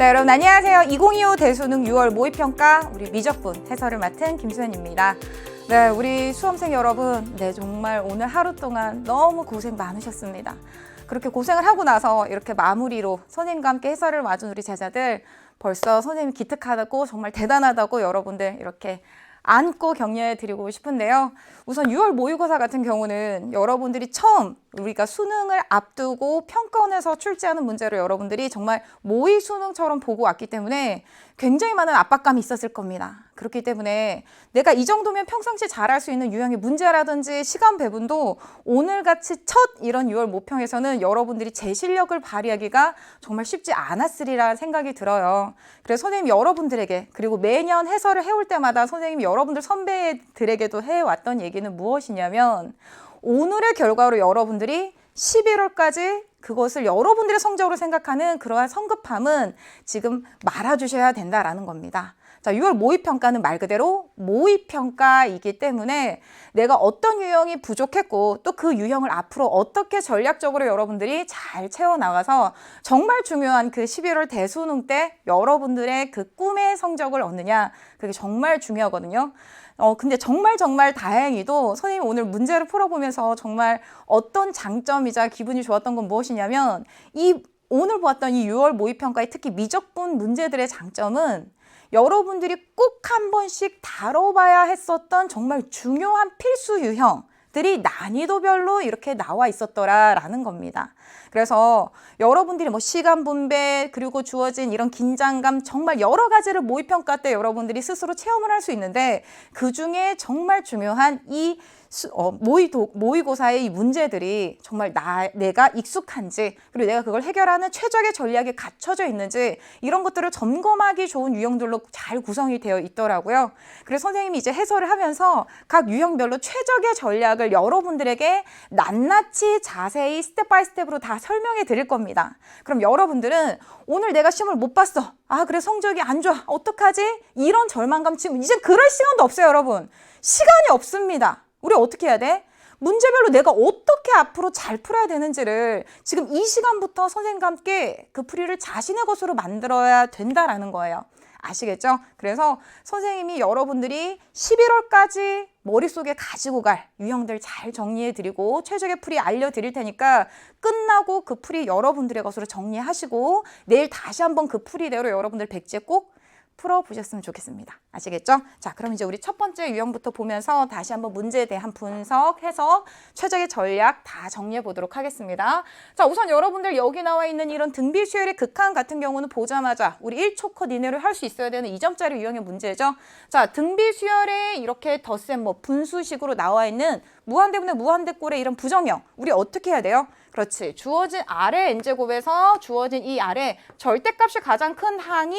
자, 여러분 안녕하세요. 2025 대수능 6월 모의평가 우리 미적분 해설을 맡은 김수현입니다. 네, 우리 수험생 여러분, 네, 정말 오늘 하루 동안 너무 고생 많으셨습니다. 그렇게 고생을 하고 나서 이렇게 마무리로 선생님과 함께 해설을 와준 우리 제자들, 벌써 선생님 기특하다고 정말 대단하다고 여러분들 이렇게 안고 격려해 드리고 싶은데요. 우선 6월 모의고사 같은 경우는 여러분들이 처음 우리가 수능을 앞두고 평가원에서 출제하는 문제를 여러분들이 정말 모의 수능처럼 보고 왔기 때문에 굉장히 많은 압박감이 있었을 겁니다. 그렇기 때문에 내가 이 정도면 평상시 잘할 수 있는 유형의 문제라든지 시간 배분도 오늘같이 첫 이런 6월 모평에서는 여러분들이 제 실력을 발휘하기가 정말 쉽지 않았으리라 생각이 들어요. 그래서 선생님 여러분들에게, 그리고 매년 해설을 해올 때마다 선생님이 여러분들 선배들에게도 해왔던 얘기는 무엇이냐면, 오늘의 결과로 여러분들이 11월까지 그것을 여러분들의 성적으로 생각하는 그러한 성급함은 지금 말아주셔야 된다라는 겁니다. 자, 6월 모의평가는 말 그대로 모의평가이기 때문에 내가 어떤 유형이 부족했고 또 그 유형을 앞으로 어떻게 전략적으로 여러분들이 잘 채워나가서 정말 중요한 그 11월 대수능 때 여러분들의 그 꿈의 성적을 얻느냐, 그게 정말 중요하거든요. 근데 정말 다행히도 선생님이 오늘 문제를 풀어보면서 정말 어떤 장점이자 기분이 좋았던 건 무엇이냐면, 오늘 보았던 이 6월 모의평가의 특히 미적분 문제들의 장점은 여러분들이 꼭 한 번씩 다뤄봐야 했었던 정말 중요한 필수 유형들이 난이도별로 이렇게 나와 있었더라라는 겁니다. 그래서 여러분들이 뭐 시간 분배, 그리고 주어진 이런 긴장감, 정말 여러 가지를 모의평가 때 여러분들이 스스로 체험을 할 수 있는데, 그 중에 정말 중요한 이 모의고사의 이 문제들이 정말 내가 익숙한지, 그리고 내가 그걸 해결하는 최적의 전략이 갖춰져 있는지, 이런 것들을 점검하기 좋은 유형들로 잘 구성이 되어 있더라고요. 그래서 선생님이 이제 해설을 하면서 각 유형별로 최적의 전략을 여러분들에게 낱낱이 자세히 스텝 바이 스텝으로 다 설명해 드릴 겁니다. 그럼 여러분들은 오늘 내가 시험을 못 봤어, 그래 성적이 안 좋아, 어떡하지? 이런 절망감, 지금 이제 그럴 시간도 없어요. 여러분, 시간이 없습니다. 우리 어떻게 해야 돼? 문제별로 내가 어떻게 앞으로 잘 풀어야 되는지를 지금 이 시간부터 선생님과 함께 그 풀이를 자신의 것으로 만들어야 된다라는 거예요. 아시겠죠? 그래서 선생님이 여러분들이 11월까지 머릿속에 가지고 갈 유형들 잘 정리해드리고 최적의 풀이 알려드릴 테니까, 끝나고 그 풀이 여러분들의 것으로 정리하시고 내일 다시 한번 그 풀이대로 여러분들 백지에 꼭 풀어보셨으면 좋겠습니다. 아시겠죠? 자, 그럼 이제 우리 첫 번째 유형부터 보면서 다시 한번 문제에 대한 분석, 해석, 최적의 전략 다 정리해 보도록 하겠습니다. 자, 우선 여러분들 여기 나와 있는 이런 등비 수열의 극한 같은 경우는 보자마자 우리 1초 컷 이내로 할 수 있어야 되는 2점짜리 유형의 문제죠. 자, 등비 수열에 이렇게 덧셈 분수식으로 나와 있는 무한대분의 무한대꼴의 이런 부정형, 우리 어떻게 해야 돼요? 그렇지. 주어진 아래 n제곱에서 주어진 이 아래 절대값이 가장 큰 항이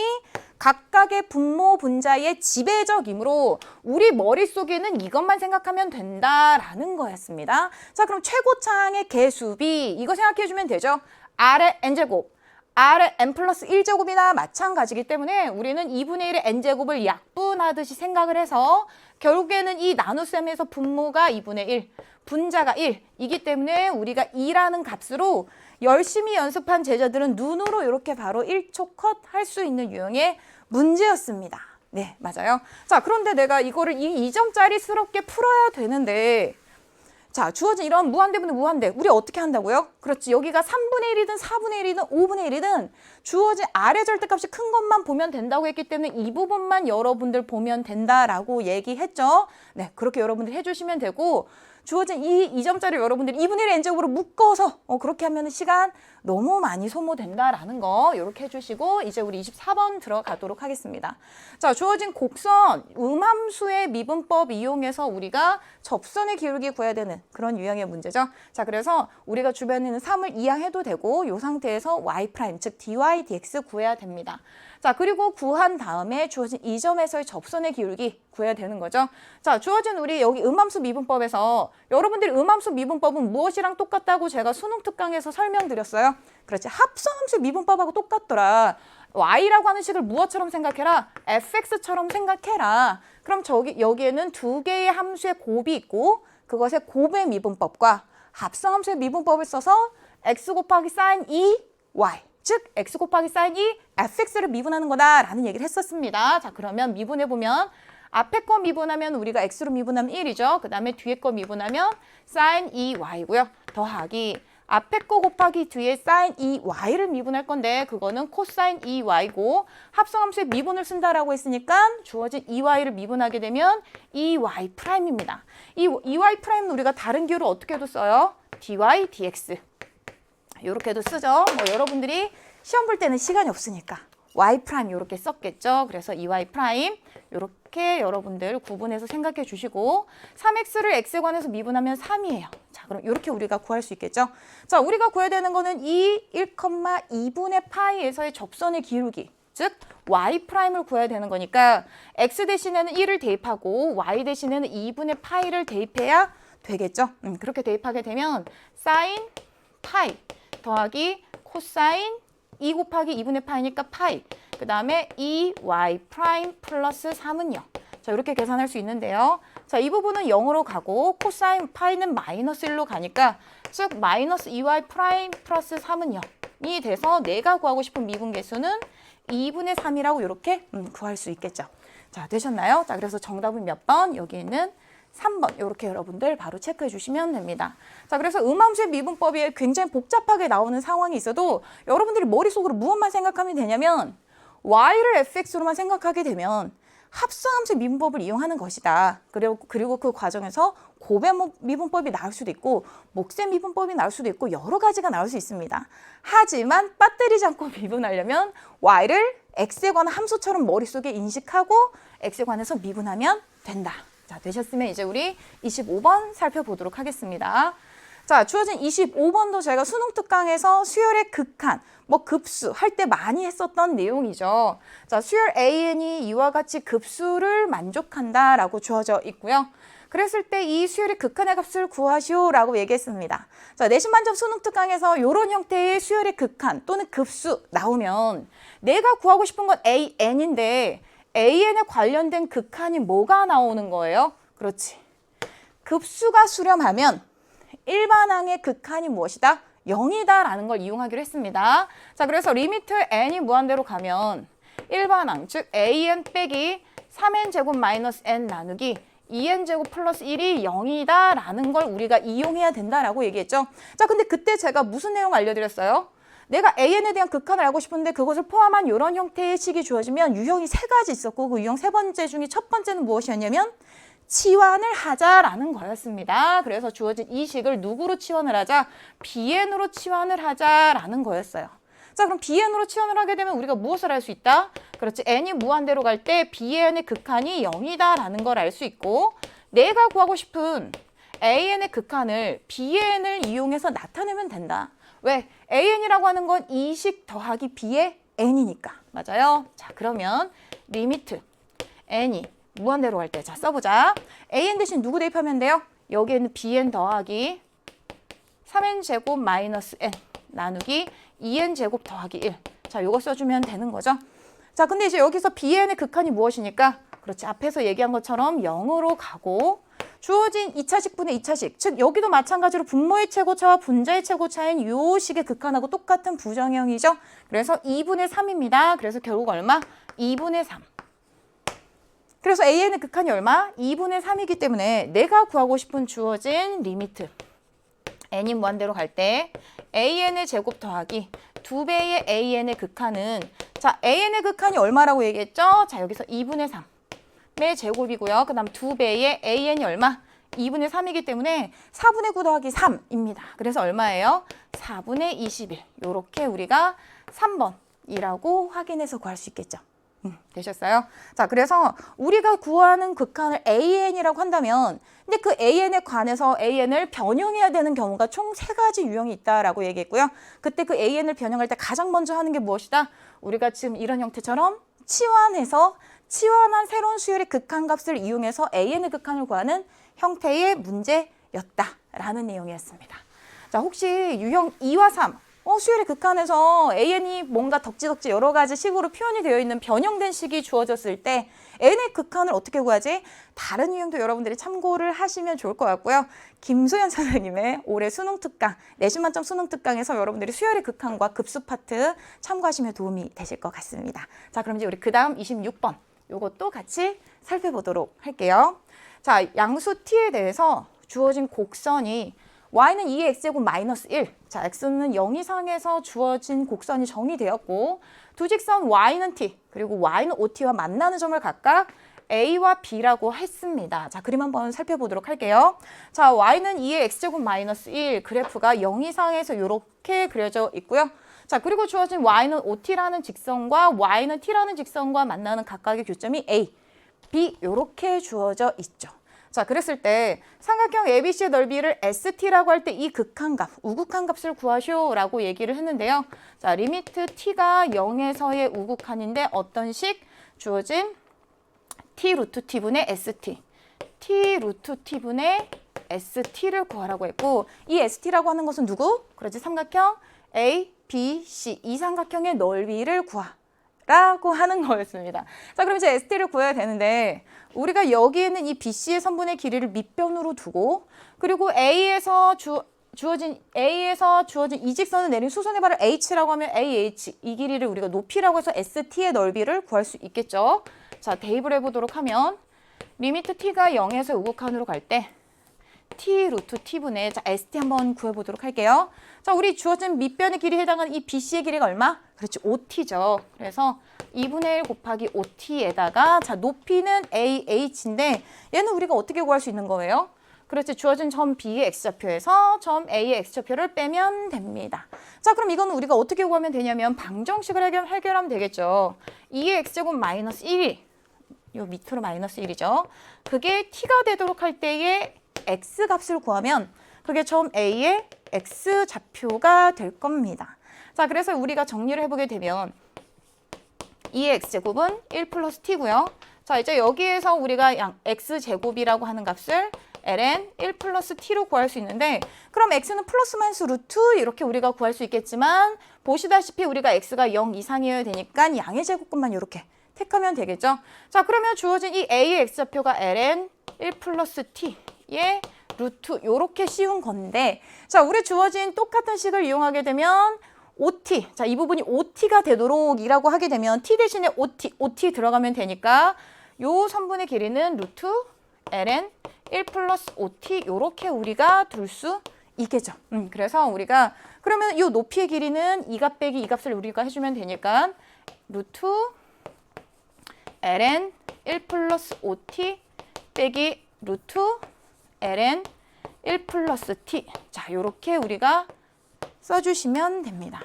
각각의 분모 분자의 지배적이므로 우리 머릿속에는 이것만 생각하면 된다라는 거였습니다. 자, 그럼 최고차항의 개수비, 이거 생각해주면 되죠. 아래 n제곱, 아래 n 플러스 1제곱이나 마찬가지이기 때문에 우리는 2분의 1의 n제곱을 약분하듯이 생각을 해서 결국에는 이 나눗셈에서 분모가 2분의 1, 분자가 1이기 때문에 우리가 2라는 값으로 열심히 연습한 제자들은 눈으로 이렇게 바로 1초 컷 할 수 있는 유형의 문제였습니다. 네, 맞아요. 자, 그런데 내가 이거를 2점짜리스럽게 풀어야 되는데, 자, 주어진 이런 무한대분의 무한대, 우리 어떻게 한다고요? 그렇지, 여기가 3분의 1이든 4분의 1이든 5분의 1이든 주어진 아래 절대값이 큰 것만 보면 된다고 했기 때문에 이 부분만 여러분들 보면 된다라고 얘기했죠. 네, 그렇게 여러분들 해주시면 되고, 주어진 이 2점짜리 여러분들이 2분의 1 n제곱으로 묶어서 그렇게 하면 시간 너무 많이 소모된다라는 거 이렇게 해주시고, 이제 우리 24번 들어가도록 하겠습니다. 자, 주어진 곡선 음함수의 미분법 이용해서 우리가 접선의 기울기 구해야 되는 그런 유형의 문제죠. 자, 그래서 우리가 주변에 있는 3을 이항해도 되고 이 상태에서 y', 즉 dy, dx 구해야 됩니다. 자, 그리고 구한 다음에 주어진 이 점에서의 접선의 기울기 구해야 되는 거죠. 자, 주어진 우리 여기 음함수 미분법에서 여러분들이 음함수 미분법은 무엇이랑 똑같다고 제가 수능 특강에서 설명드렸어요. 그렇지, 합성함수 미분법하고 똑같더라. y라고 하는 식을 무엇처럼 생각해라? fx처럼 생각해라. 그럼 여기에는 두 개의 함수의 곱이 있고 그것의 곱의 미분법과 합성함수의 미분법을 써서 x 곱하기 sin 2y, 즉 x 곱하기 사인 2 fx를 미분하는 거다라는 얘기를 했었습니다. 자, 그러면 미분해보면 앞에 거 미분하면 우리가 x로 미분하면 1이죠. 그 다음에 뒤에 거 미분하면 사인 2y고요. 더하기 앞에 거 곱하기 뒤에 사인 2y를 미분할 건데 그거는 코사인 2y고 합성함수에 미분을 쓴다라고 했으니까 주어진 2y를 미분하게 되면 2y'입니다. 이 2y' 우리가 다른 기호로 어떻게도 써요? dy, dx. 이렇게도 쓰죠. 뭐 여러분들이 시험 볼 때는 시간이 없으니까 y' 이렇게 썼겠죠. 그래서 2y' 이렇게 여러분들 구분해서 생각해 주시고 3x를 x에 관해서 미분하면 3이에요. 자, 그럼 이렇게 우리가 구할 수 있겠죠. 자, 우리가 구해야 되는 거는 이 1,2분의 파이에서의 접선의 기울기, 즉 y'을 구해야 되는 거니까 x 대신에는 1을 대입하고 y 대신에는 2분의 파이를 대입해야 되겠죠. 그렇게 대입하게 되면 사인 파이 더하기 코사인 2 곱하기 2분의 파이니까 파이. 그 다음에 2y' 플러스 3은요. 자, 이렇게 계산할 수 있는데요. 자, 이 부분은 0으로 가고 코사인 파이는 마이너스 1로 가니까 즉 마이너스 2y' 플러스 3은요. 이 돼서 내가 구하고 싶은 미분 계수는 2분의 3이라고 이렇게 구할 수 있겠죠. 자, 되셨나요? 자, 그래서 정답은 몇 번? 여기 있는 3번 이렇게 여러분들 바로 체크해 주시면 됩니다. 자, 그래서 음함수의 미분법이 굉장히 복잡하게 나오는 상황이 있어도 여러분들이 머릿속으로 무엇만 생각하면 되냐면 y를 fx로만 생각하게 되면 합성함수의 미분법을 이용하는 것이다. 그리고 그 과정에서 곱의 미분법이 나올 수도 있고 목세 미분법이 나올 수도 있고 여러 가지가 나올 수 있습니다. 하지만 빠뜨리지 않고 미분하려면 y를 x에 관한 함수처럼 머릿속에 인식하고 x에 관해서 미분하면 된다. 자, 되셨으면 이제 우리 25번 살펴보도록 하겠습니다. 자, 주어진 25번도 저희가 수능 특강에서 수열의 극한, 뭐 급수 할 때 많이 했었던 내용이죠. 자, 수열 AN이 이와 같이 급수를 만족한다라고 주어져 있고요. 그랬을 때 이 수열의 극한의 값을 구하시오라고 얘기했습니다. 자, 내신 만점 수능 특강에서 이런 형태의 수열의 극한 또는 급수 나오면 내가 구하고 싶은 건 AN인데 AN에 관련된 극한이 뭐가 나오는 거예요? 그렇지. 급수가 수렴하면 일반항의 극한이 무엇이다? 0이다라는 걸 이용하기로 했습니다. 자, 그래서 리미트 n이 무한대로 가면 일반항, 즉 an 빼기 3n 제곱 마이너스 n 나누기 2n 제곱 플러스 1이 0이다라는 걸 우리가 이용해야 된다라고 얘기했죠. 자, 근데 그때 제가 무슨 내용 알려드렸어요? 내가 AN에 대한 극한을 알고 싶은데 그것을 포함한 이런 형태의 식이 주어지면 유형이 3가지 있었고 그 유형 3번째 중에 첫 번째는 무엇이었냐면 치환을 하자라는 거였습니다. 그래서 주어진 이 식을 누구로 치환을 하자? BN으로 치환을 하자라는 거였어요. 자, 그럼 BN으로 치환을 하게 되면 우리가 무엇을 알 수 있다? 그렇지. n이 무한대로 갈 때 BN의 극한이 0이다라는 걸 알 수 있고 내가 구하고 싶은 AN의 극한을 BN을 이용해서 나타내면 된다. 왜? AN이라고 하는 건 이 식 더하기 B의 N이니까. 맞아요? 자, 그러면 리미트 N이 무한대로 갈 때 자, 써보자. AN 대신 누구 대입하면 돼요? 여기에는 BN 더하기 3N 제곱 마이너스 N 나누기 2N 제곱 더하기 1. 자, 요거 써주면 되는 거죠. 자, 근데 이제 여기서 BN의 극한이 무엇이니까? 그렇지. 앞에서 얘기한 것처럼 0으로 가고 주어진 2차식분의 2차식, 즉 여기도 마찬가지로 분모의 최고차와 분자의 최고차인 요 식의 극한하고 똑같은 부정형이죠. 그래서 2분의 3입니다. 그래서 결국 얼마? 2분의 3. 그래서 AN의 극한이 얼마? 2분의 3이기 때문에 내가 구하고 싶은 주어진 리미트 n이 무한대로 갈 때 AN의 제곱 더하기 2배의 AN의 극한은 자, AN의 극한이 얼마라고 얘기했죠? 자, 여기서 2분의 3. 의 제곱이고요. 그 다음 2배의 AN이 얼마? 2분의 3이기 때문에 4분의 9 더하기 3입니다. 그래서 얼마예요? 4분의 21. 요렇게 우리가 3번이라고 확인해서 구할 수 있겠죠. 되셨어요? 자, 그래서 우리가 구하는 극한을 AN이라고 한다면 근데 그 AN에 관해서 AN을 변형해야 되는 경우가 총 3가지 유형이 있다라고 얘기했고요. 그때 그 AN을 변형할 때 가장 먼저 하는 게 무엇이다? 우리가 지금 이런 형태처럼 치환한 새로운 수열의 극한값을 이용해서 AN의 극한을 구하는 형태의 문제였다라는 내용이었습니다. 자, 혹시 유형 2와 3 수열의 극한에서 AN이 뭔가 덕지덕지 여러 가지 식으로 표현이 되어 있는 변형된 식이 주어졌을 때 N의 극한을 어떻게 구하지? 다른 유형도 여러분들이 참고를 하시면 좋을 것 같고요. 김소연 선생님의 올해 수능 특강, 내신 만점 수능 특강에서 여러분들이 수열의 극한과 급수 파트 참고하시면 도움이 되실 것 같습니다. 자, 그럼 이제 우리 그 다음 26번 요것도 같이 살펴보도록 할게요. 자, 양수 T에 대해서 주어진 곡선이 y는 2의 x제곱 마이너스 1. 자, x는 0 이상에서 주어진 곡선이 정의되었고 두 직선 y는 t, 그리고 y는 OT와 만나는 점을 각각 A와 B라고 했습니다. 자, 그림 한번 살펴보도록 할게요. 자, y는 2의 x제곱 마이너스 1, 그래프가 0 이상에서 이렇게 그려져 있고요. 자, 그리고 주어진 y는 OT라는 직선과 y는 t라는 직선과 만나는 각각의 교점이 A, B 이렇게 주어져 있죠. 자, 그랬을 때 삼각형 ABC의 넓이를 ST라고 할 때 이 극한값, 우극한 값을 구하쇼라고 얘기를 했는데요. 자, 리미트 T가 0에서의 우극한인데 어떤 식? 주어진 T 루트 T분의 ST, T 루트 T분의 ST를 구하라고 했고 이 ST라고 하는 것은 누구? 그렇지, 삼각형 A, B, C 이 삼각형의 넓이를 구하라고 하는 거였습니다. 자, 그럼 이제 ST를 구해야 되는데 우리가 여기에는 이 BC의 선분의 길이를 밑변으로 두고 그리고 A에서 주어진 이 직선을 내린 수선의 발을 H라고 하면 AH 이 길이를 우리가 높이라고 해서 ST의 넓이를 구할 수 있겠죠. 자, 대입을 해보도록 하면 리미트 T가 0에서 우극한으로 갈 때 T 루트 T분의 자, ST 한번 구해보도록 할게요. 자, 우리 주어진 밑변의 길이에 해당하는 이 BC의 길이가 얼마? 그렇지, OT죠. 그래서 2분의 1 곱하기 OT에다가 자, 높이는 AH인데 얘는 우리가 어떻게 구할 수 있는 거예요? 그렇지, 주어진 점 B의 X좌표에서 점 A의 X좌표를 빼면 됩니다. 자, 그럼 이거는 우리가 어떻게 구하면 되냐면 방정식을 해결하면 되겠죠. 2의 X제곱 마이너스 1이 요 밑으로 마이너스 1이죠. 그게 T가 되도록 할 때의 X 값을 구하면 그게 점 A의 X좌표가 될 겁니다. 자, 그래서 우리가 정리를 해보게 되면 2의 X제곱은 1 플러스 T고요. 자, 이제 여기에서 우리가 X제곱이라고 하는 값을 ln 1 플러스 T로 구할 수 있는데 그럼 X는 플러스 마이너스 루트 이렇게 우리가 구할 수 있겠지만 보시다시피 우리가 X가 0 이상이어야 되니까 양의 제곱근만 이렇게 택하면 되겠죠. 자, 그러면 주어진 이 A의 X좌표가 ln 1 플러스 T의 루트 이렇게 씌운 건데 자, 우리 주어진 똑같은 식을 이용하게 되면 OT, 자, 이 부분이 OT가 되도록 이라고 하게 되면 T 대신에 OT 들어가면 되니까 요 선분의 길이는 루트 ln 1 플러스 OT 이렇게 우리가 둘 수 있겠죠. 그래서 우리가 그러면 이 높이의 길이는 이 값 빼기 이 값을 우리가 해주면 되니까 루트 ln 1 플러스 OT 빼기 루트 ln 1 플러스 T. 자, 이렇게 우리가 써주시면 됩니다.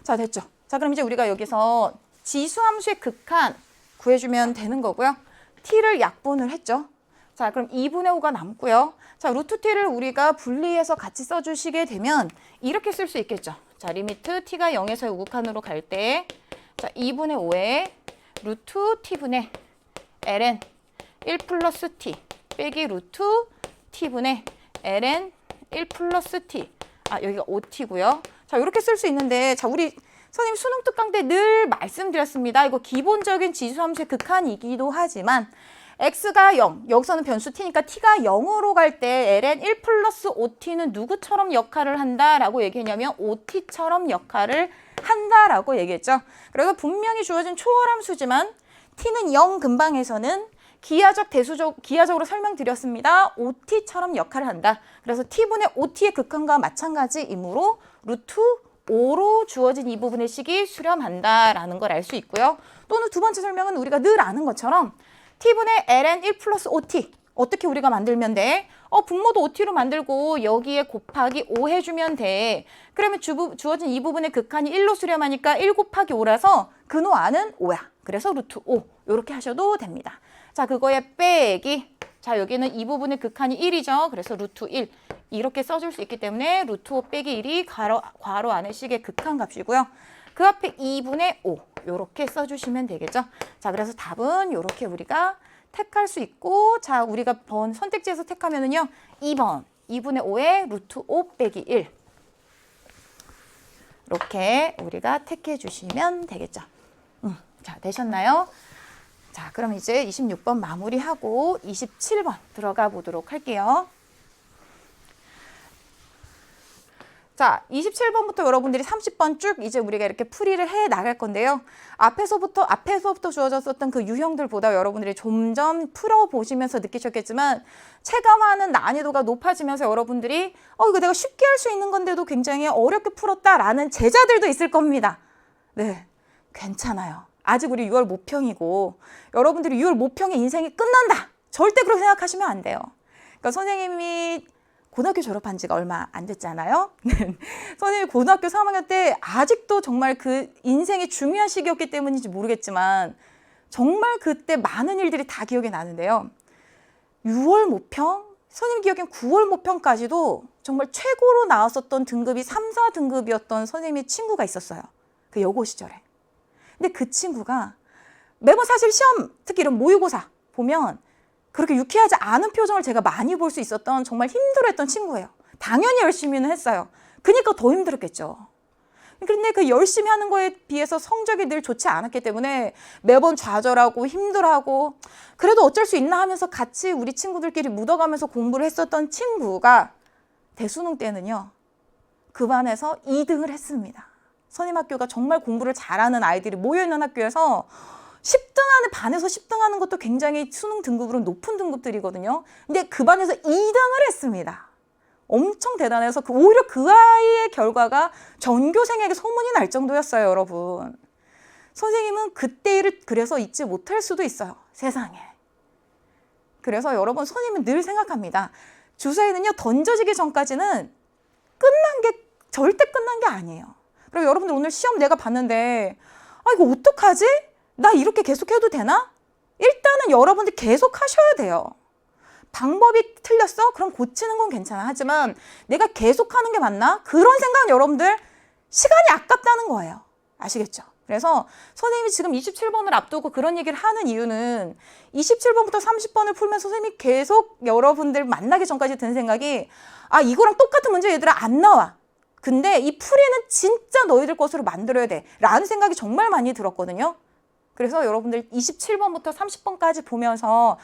자, 됐죠? 자, 그럼 이제 우리가 여기서 지수함수의 극한 구해주면 되는 거고요. T를 약분을 했죠. 자, 그럼 2분의 5가 남고요. 자, 루트 T를 우리가 분리해서 같이 써주시게 되면 이렇게 쓸 수 있겠죠. 자, 리미트 T가 0에서 우극한으로 갈 때 자, 2분의 5에 루트 T분의 ln 1 플러스 T 빼기 루트 T분의 ln 1 플러스 T. 아, 여기가 OT고요. 자, 이렇게 쓸 수 있는데 자, 우리 선생님 수능 특강 때 늘 말씀드렸습니다. 이거 기본적인 지수함수의 극한이기도 하지만 x가 0, 여기서는 변수 t니까 t가 0으로 갈 때 ln 1 플러스 OT는 누구처럼 역할을 한다라고 얘기했냐면 OT처럼 역할을 한다라고 얘기했죠. 그래서 분명히 주어진 초월함수지만 t는 0 근방에서는 기하적으로 설명드렸습니다. OT처럼 역할을 한다. 그래서 t분의 OT의 극한과 마찬가지이므로 루트 5로 주어진 이 부분의 식이 수렴한다라는 걸 알 수 있고요. 또는 두 번째 설명은 우리가 늘 아는 것처럼 t분의 ln 1 플러스 OT 어떻게 우리가 만들면 돼? 분모도 OT로 만들고 여기에 곱하기 5 해주면 돼. 그러면 주어진 이 부분의 극한이 1로 수렴하니까 1 곱하기 5라서 근호안은 5야. 그래서 루트 5 이렇게 하셔도 됩니다. 자, 그거에 빼기. 자, 여기는 이 부분의 극한이 1이죠. 그래서 루트 1 이렇게 써줄 수 있기 때문에 루트 5 빼기 1이 괄호 안의 식의 극한 값이고요. 그 앞에 2분의 5 이렇게 써주시면 되겠죠. 자, 그래서 답은 이렇게 우리가 택할 수 있고 자, 우리가 선택지에서 택하면은요 2번 2분의 5에 루트 5 빼기 1. 이렇게 우리가 택해 주시면 되겠죠. 자, 되셨나요? 자, 그럼 이제 26번 마무리하고 27번 들어가 보도록 할게요. 자, 27번부터 여러분들이 30번 쭉 이제 우리가 이렇게 풀이를 해 나갈 건데요. 앞에서부터 주어졌었던 그 유형들보다 여러분들이 점점 풀어보시면서 느끼셨겠지만 체감하는 난이도가 높아지면서 여러분들이 이거 내가 쉽게 할 수 있는 건데도 굉장히 어렵게 풀었다라는 제자들도 있을 겁니다. 네, 괜찮아요. 아직 우리 6월 모평이고 여러분들이 6월 모평의 인생이 끝난다. 절대 그렇게 생각하시면 안 돼요. 그러니까 선생님이 고등학교 졸업한 지가 얼마 안 됐잖아요. 선생님이 고등학교 3학년 때 아직도 정말 그 인생이 중요한 시기였기 때문인지 모르겠지만 정말 그때 많은 일들이 다 기억이 나는데요. 6월 모평, 선생님 기억엔 9월 모평까지도 정말 최고로 나왔었던 등급이 3, 4등급이었던 선생님의 친구가 있었어요. 그 여고 시절에. 근데 그 친구가 매번 사실 시험, 특히 이런 모의고사 보면 그렇게 유쾌하지 않은 표정을 제가 많이 볼 수 있었던 정말 힘들어했던 친구예요. 당연히 열심히는 했어요. 그러니까 더 힘들었겠죠. 그런데 그 열심히 하는 거에 비해서 성적이 늘 좋지 않았기 때문에 매번 좌절하고 힘들어하고 그래도 어쩔 수 있나 하면서 같이 우리 친구들끼리 묻어가면서 공부를 했었던 친구가 대수능 때는요. 그 반에서 2등을 했습니다. 선임 학교가 정말 공부를 잘하는 아이들이 모여있는 학교에서 10등 안에 반에서 10등 하는 것도 굉장히 수능 등급으로 높은 등급들이거든요. 근데 그 반에서 2등을 했습니다. 엄청 대단해서 오히려 그 아이의 결과가 전교생에게 소문이 날 정도였어요, 여러분. 선생님은 그때 일을 그래서 잊지 못할 수도 있어요, 세상에. 그래서 여러분, 선생님은 늘 생각합니다. 주사위는요, 던져지기 전까지는 절대 끝난 게 아니에요. 그리고 여러분들 오늘 시험 내가 봤는데 이거 어떡하지? 나 이렇게 계속 해도 되나? 일단은 여러분들 계속 하셔야 돼요. 방법이 틀렸어? 그럼 고치는 건 괜찮아. 하지만 내가 계속 하는 게 맞나? 그런 생각은 여러분들 시간이 아깝다는 거예요. 아시겠죠? 그래서 선생님이 지금 27번을 앞두고 그런 얘기를 하는 이유는 27번부터 30번을 풀면서 선생님이 계속 여러분들 만나기 전까지 든 생각이 이거랑 똑같은 문제 얘들아 안 나와. 근데 이 풀이는 진짜 너희들 것으로 만들어야 돼. 라는 생각이 정말 많이 들었거든요. 그래서 여러분들 27번부터 30번까지 보면서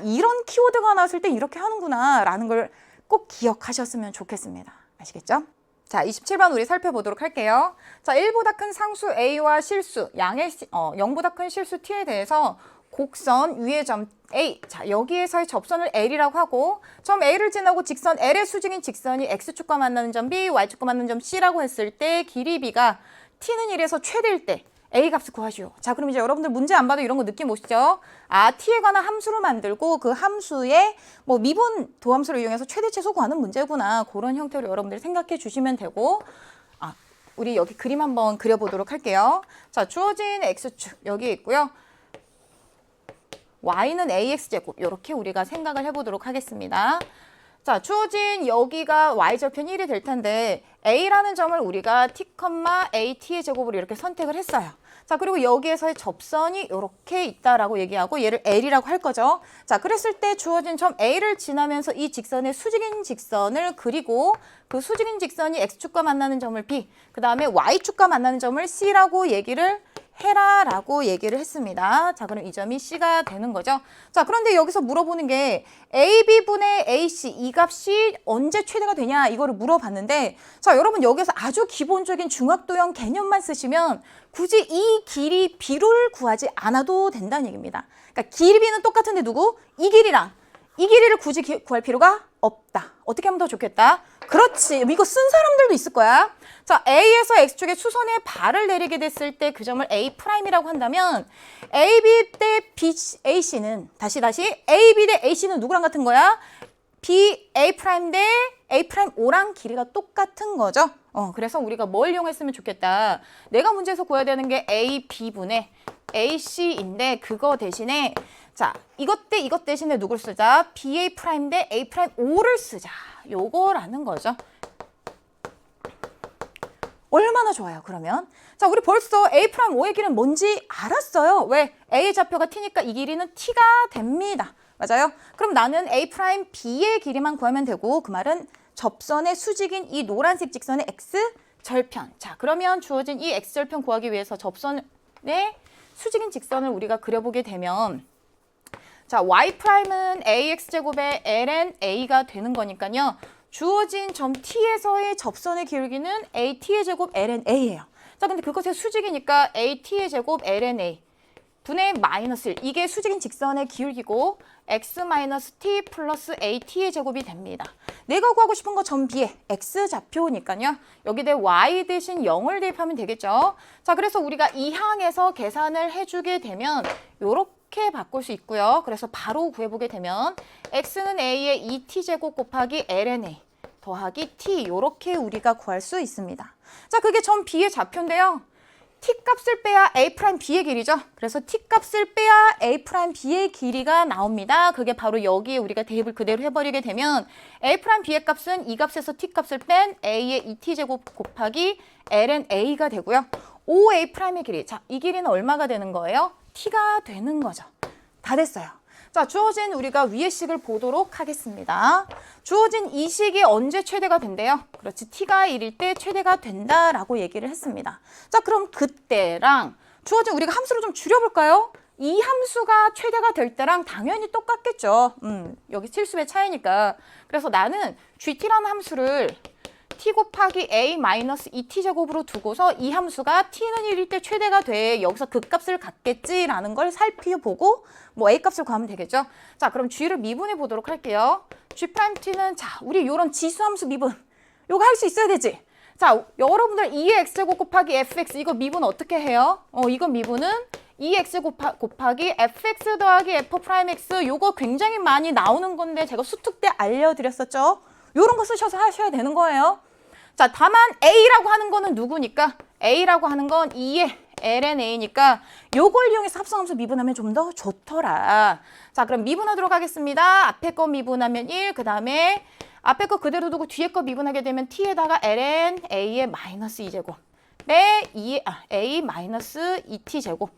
이런 키워드가 나왔을 때 이렇게 하는구나 라는 걸 꼭 기억하셨으면 좋겠습니다. 아시겠죠? 자, 27번 우리 살펴보도록 할게요. 자, 1보다 큰 상수 A와 실수, 0보다 큰 실수 T에 대해서 곡선 위의 점 A, 자 여기에서의 접선을 L이라고 하고 점 A를 지나고 직선 L의 수직인 직선이 X축과 만나는 점 B, Y축과 만나는 점 C라고 했을 때 길이 B가 T는 1에서 최대일 때 A 값을 구하시오. 자, 그럼 이제 여러분들 문제 안 봐도 이런 거 느낌 오시죠? T에 관한 함수를 만들고 그 함수의 미분 도함수를 이용해서 최대 최소 구하는 문제구나. 그런 형태로 여러분들 생각해 주시면 되고 우리 여기 그림 한번 그려보도록 할게요. 자, 주어진 X축 여기 있고요. Y는 AX제곱 이렇게 우리가 생각을 해보도록 하겠습니다. 자, 주어진 여기가 Y절편 1이 될 텐데 A라는 점을 우리가 T, AT의 제곱으로 이렇게 선택을 했어요. 자, 그리고 여기에서의 접선이 이렇게 있다라고 얘기하고 얘를 L이라고 할 거죠. 자, 그랬을 때 주어진 점 A를 지나면서 이 직선의 수직인 직선을 그리고 그 수직인 직선이 X축과 만나는 점을 B, 그 다음에 Y축과 만나는 점을 C라고 얘기를 해라라고 얘기를 했습니다. 자, 그럼 이 점이 C가 되는 거죠. 자, 그런데 여기서 물어보는 게 AB분의 AC 이 값이 언제 최대가 되냐 이거를 물어봤는데 자, 여러분 여기서 아주 기본적인 중학도형 개념만 쓰시면 굳이 이 길이 B를 구하지 않아도 된다는 얘기입니다. 그러니까 길이 B는 똑같은데 누구? 이 길이랑 이 길이를 굳이 구할 필요가 없다. 어떻게 하면 더 좋겠다? 그렇지. 이거 쓴 사람들도 있을 거야. 자, A에서 X축의 수선에 발을 내리게 됐을 때 그 점을 A'이라고 한다면 AB 대 AC는 다시 AB 대 AC는 누구랑 같은 거야? B A' 대 A'O랑 길이가 똑같은 거죠. 그래서 우리가 뭘 이용했으면 좋겠다. 내가 문제에서 구해야 되는 게 AB분의 AC인데 그거 대신에 자, 이것 대신에 누굴 쓰자? BA' 대 A'O를 쓰자. 요거라는 거죠. 얼마나 좋아요, 그러면? 자, 우리 벌써 A'O의 길이는 뭔지 알았어요. 왜? A의 좌표가 T니까 이 길이는 T가 됩니다. 맞아요? 그럼 나는 A'B의 길이만 구하면 되고 그 말은 접선의 수직인 이 노란색 직선의 X, 절편. 자, 그러면 주어진 이 x절편 구하기 위해서 접선의 수직인 직선을 우리가 그려보게 되면 자, y'은 ax제곱의 ln a가 되는 거니까요. 주어진 점 t에서의 접선의 기울기는 at의 제곱 ln a예요. 자, 근데 그것의 수직이니까 at의 제곱 ln a 분의 마이너스 1. 이게 수직인 직선의 기울기고 x-t 플러스 at의 제곱이 됩니다. 내가 구하고 싶은 거 점 B에 x좌표니까요. 여기다 y 대신 0을 대입하면 되겠죠. 자, 그래서 우리가 이 항에서 계산을 해주게 되면 요렇게 바꿀 수 있고요. 그래서 바로 구해보게 되면 x는 a의 2t제곱 곱하기 ln a 더하기 t 요렇게 우리가 구할 수 있습니다. 자, 그게 점 B의 좌표인데요. t값을 빼야 a'b의 길이죠. 그래서 t값을 빼야 a'b의 길이가 나옵니다. 그게 바로 여기에 우리가 대입을 그대로 해버리게 되면 a'b의 값은 이 값에서 t값을 뺀 a의 2t제곱 곱하기 ln a가 되고요. OA'의 길이, 자, 이 길이는 얼마가 되는 거예요? t가 되는 거죠. 다 됐어요. 자, 주어진 우리가 위의 식을 보도록 하겠습니다. 주어진 이 식이 언제 최대가 된대요? 그렇지, t가 1일 때 최대가 된다라고 얘기를 했습니다. 자, 그럼 그때랑 주어진 우리가 함수를 좀 줄여볼까요? 이 함수가 최대가 될 때랑 당연히 똑같겠죠. 여기 실수의 차이니까. 그래서 나는 gt라는 함수를 t 곱하기 a-2t제곱으로 두고서 이 함수가 t는 1일 때 최대가 돼. 여기서 그 값을 갖겠지라는 걸 살펴보고 뭐 a 값을 구하면 되겠죠. 자, 그럼 g를 미분해 보도록 할게요. g't는 자, 우리 요런 지수함수 미분. 요거 할 수 있어야 되지. 자, 여러분들 2의 x제곱 곱하기 fx 이거 미분 어떻게 해요? 이거 미분은 2x 곱하기 fx 더하기 f'x 요거 굉장히 많이 나오는 건데 제가 수특 때 알려드렸었죠. 요런 거 쓰셔서 하셔야 되는 거예요. 자, 다만 A라고 하는 거는 누구니까? A라고 하는 건 2의 ln A니까 요걸 이용해서 합성함수 미분하면 좀 더 좋더라. 자, 그럼 미분하도록 하겠습니다. 앞에 거 미분하면 1, 그 다음에 앞에 거 그대로 두고 뒤에 거 미분하게 되면 t에다가 ln A의 마이너스 2제곱 네, A 마이너스 2t제곱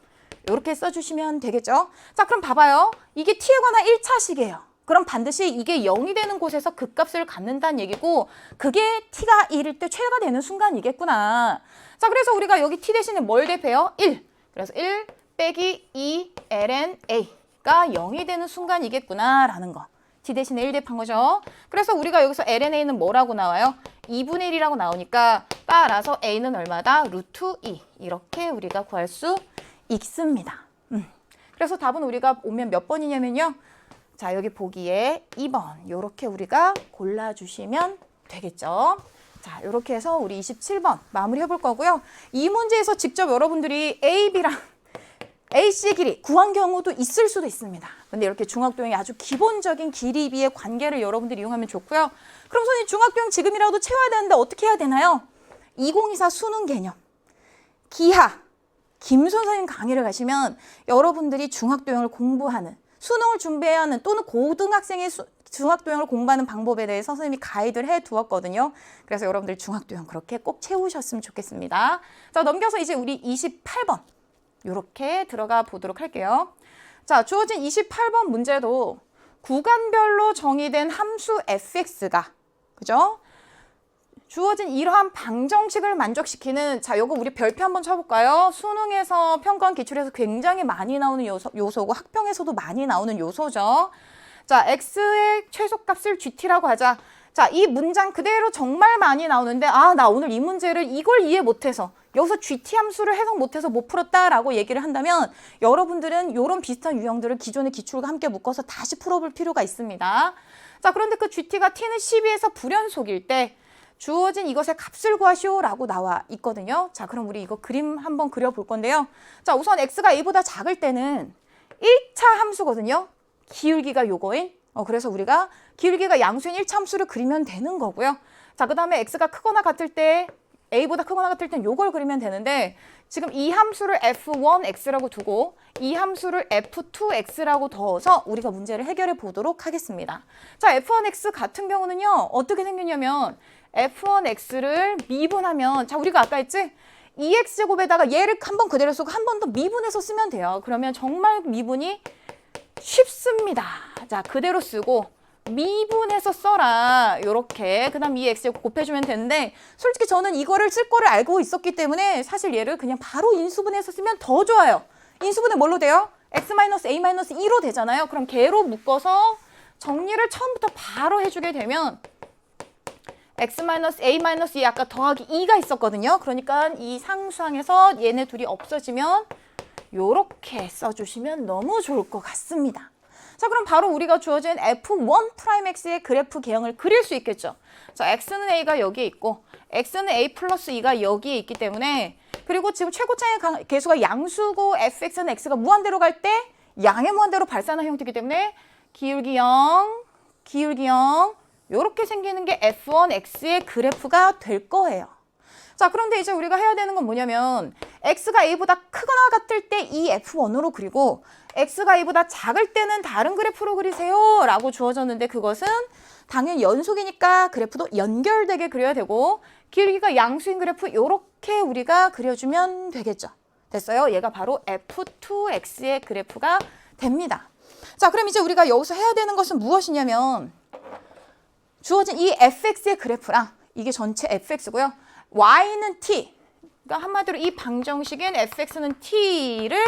이렇게 써주시면 되겠죠. 자, 그럼 봐봐요. 이게 t에 관한 1차식이에요. 그럼 반드시 이게 0이 되는 곳에서 그 값을 갖는다는 얘기고 그게 t가 1일 때 최대가 되는 순간이겠구나. 자, 그래서 우리가 여기 t 대신에 뭘 대입해요? 1. 그래서 1 빼기 2 ln a가 0이 되는 순간이겠구나 라는 거. t 대신에 1 대입한 거죠. 그래서 우리가 여기서 ln a는 뭐라고 나와요? 2분의 1이라고 나오니까 따라서 a는 얼마다? 루트 2. 이렇게 우리가 구할 수 있습니다. 그래서 답은 우리가 오면 몇 번이냐면요. 자, 여기 보기에 2번 이렇게 우리가 골라주시면 되겠죠. 자, 이렇게 해서 우리 27번 마무리 해볼 거고요. 이 문제에서 직접 여러분들이 A, B랑 AC 길이 구한 경우도 있을 수도 있습니다. 근데 이렇게 중학도형의 아주 기본적인 길이 비의 관계를 여러분들이 이용하면 좋고요. 그럼 선생님 중학도형 지금이라도 채워야 되는데 어떻게 해야 되나요? 2024 수능 개념, 기하, 김 선생님 강의를 가시면 여러분들이 중학도형을 공부하는 수능을 준비하는 또는 고등학생의 중학도형을 공부하는 방법에 대해서 선생님이 가이드를 해두었거든요. 그래서 여러분들 중학도형 그렇게 꼭 채우셨으면 좋겠습니다. 자, 넘겨서 이제 우리 28번 이렇게 들어가 보도록 할게요. 자, 주어진 28번 문제도 구간별로 정의된 함수 fx가 그죠? 주어진 이러한 방정식을 만족시키는 자, 요거 우리 별표 한번 쳐볼까요? 수능에서 평가원 기출에서 굉장히 많이 나오는 요소고 학평에서도 많이 나오는 요소죠. 자, x의 최소값을 gt라고 하자. 자, 이 문장 그대로 정말 많이 나오는데 나 오늘 이 문제를 이걸 이해 못해서 여기서 gt 함수를 해석 못해서 못 풀었다라고 얘기를 한다면 여러분들은 이런 비슷한 유형들을 기존의 기출과 함께 묶어서 다시 풀어볼 필요가 있습니다. 자, 그런데 그 gt가 t는 12에서 불연속일 때 주어진 이것의 값을 구하시오라고 나와 있거든요. 자, 그럼 우리 이거 그림 한번 그려볼 건데요. 자, 우선 x가 a보다 작을 때는 1차 함수거든요. 기울기가 요거인. 그래서 우리가 기울기가 양수인 1차 함수를 그리면 되는 거고요. 자, 그 다음에 x가 크거나 같을 때 a보다 크거나 같을 땐 요걸 그리면 되는데 지금 이 함수를 f1x라고 두고 이 함수를 f2x라고 넣어서 우리가 문제를 해결해 보도록 하겠습니다. 자, f1x 같은 경우는요. 어떻게 생겼냐면 f1x를 미분하면 자, 우리가 아까 했지? 2x제곱에다가 얘를 한번 그대로 쓰고 한 번 더 미분해서 쓰면 돼요. 그러면 정말 미분이 쉽습니다. 자, 그대로 쓰고 미분해서 써라. 요렇게. 그 다음 이 x제곱 곱해주면 되는데 솔직히 저는 이거를 쓸 거를 알고 있었기 때문에 사실 얘를 그냥 바로 인수분해서 쓰면 더 좋아요. 인수분해 뭘로 돼요? x-a-2로 되잖아요. 그럼 걔로 묶어서 정리를 처음부터 바로 해주게 되면 x-a-2 아까 더하기 2가 있었거든요. 그러니까 이 상수항에서 얘네 둘이 없어지면 요렇게 써주시면 너무 좋을 것 같습니다. 자, 그럼 바로 우리가 주어진 f1'x의 그래프 개형을 그릴 수 있겠죠. 자, x는 a가 여기에 있고 x는 a 플러스 2가 여기에 있기 때문에 그리고 지금 최고차의 계수가 양수고 fx는 x가 무한대로 갈 때 양의 무한대로 발산한 형태이기 때문에 기울기 0, 기울기 0 이렇게 생기는 게 f1x의 그래프가 될 거예요. 자, 그런데 이제 우리가 해야 되는 건 뭐냐면 x가 a보다 크거나 같을 때 이 f1으로 그리고 x가 a보다 작을 때는 다른 그래프로 그리세요 라고 주어졌는데 그것은 당연히 연속이니까 그래프도 연결되게 그려야 되고 기울기가 양수인 그래프 이렇게 우리가 그려주면 되겠죠. 됐어요? 얘가 바로 f2x의 그래프가 됩니다. 자, 그럼 이제 우리가 여기서 해야 되는 것은 무엇이냐면 주어진 이 fx의 그래프랑 이게 전체 fx고요. y는 t. 그러니까 한마디로 이 방정식인 fx는 t를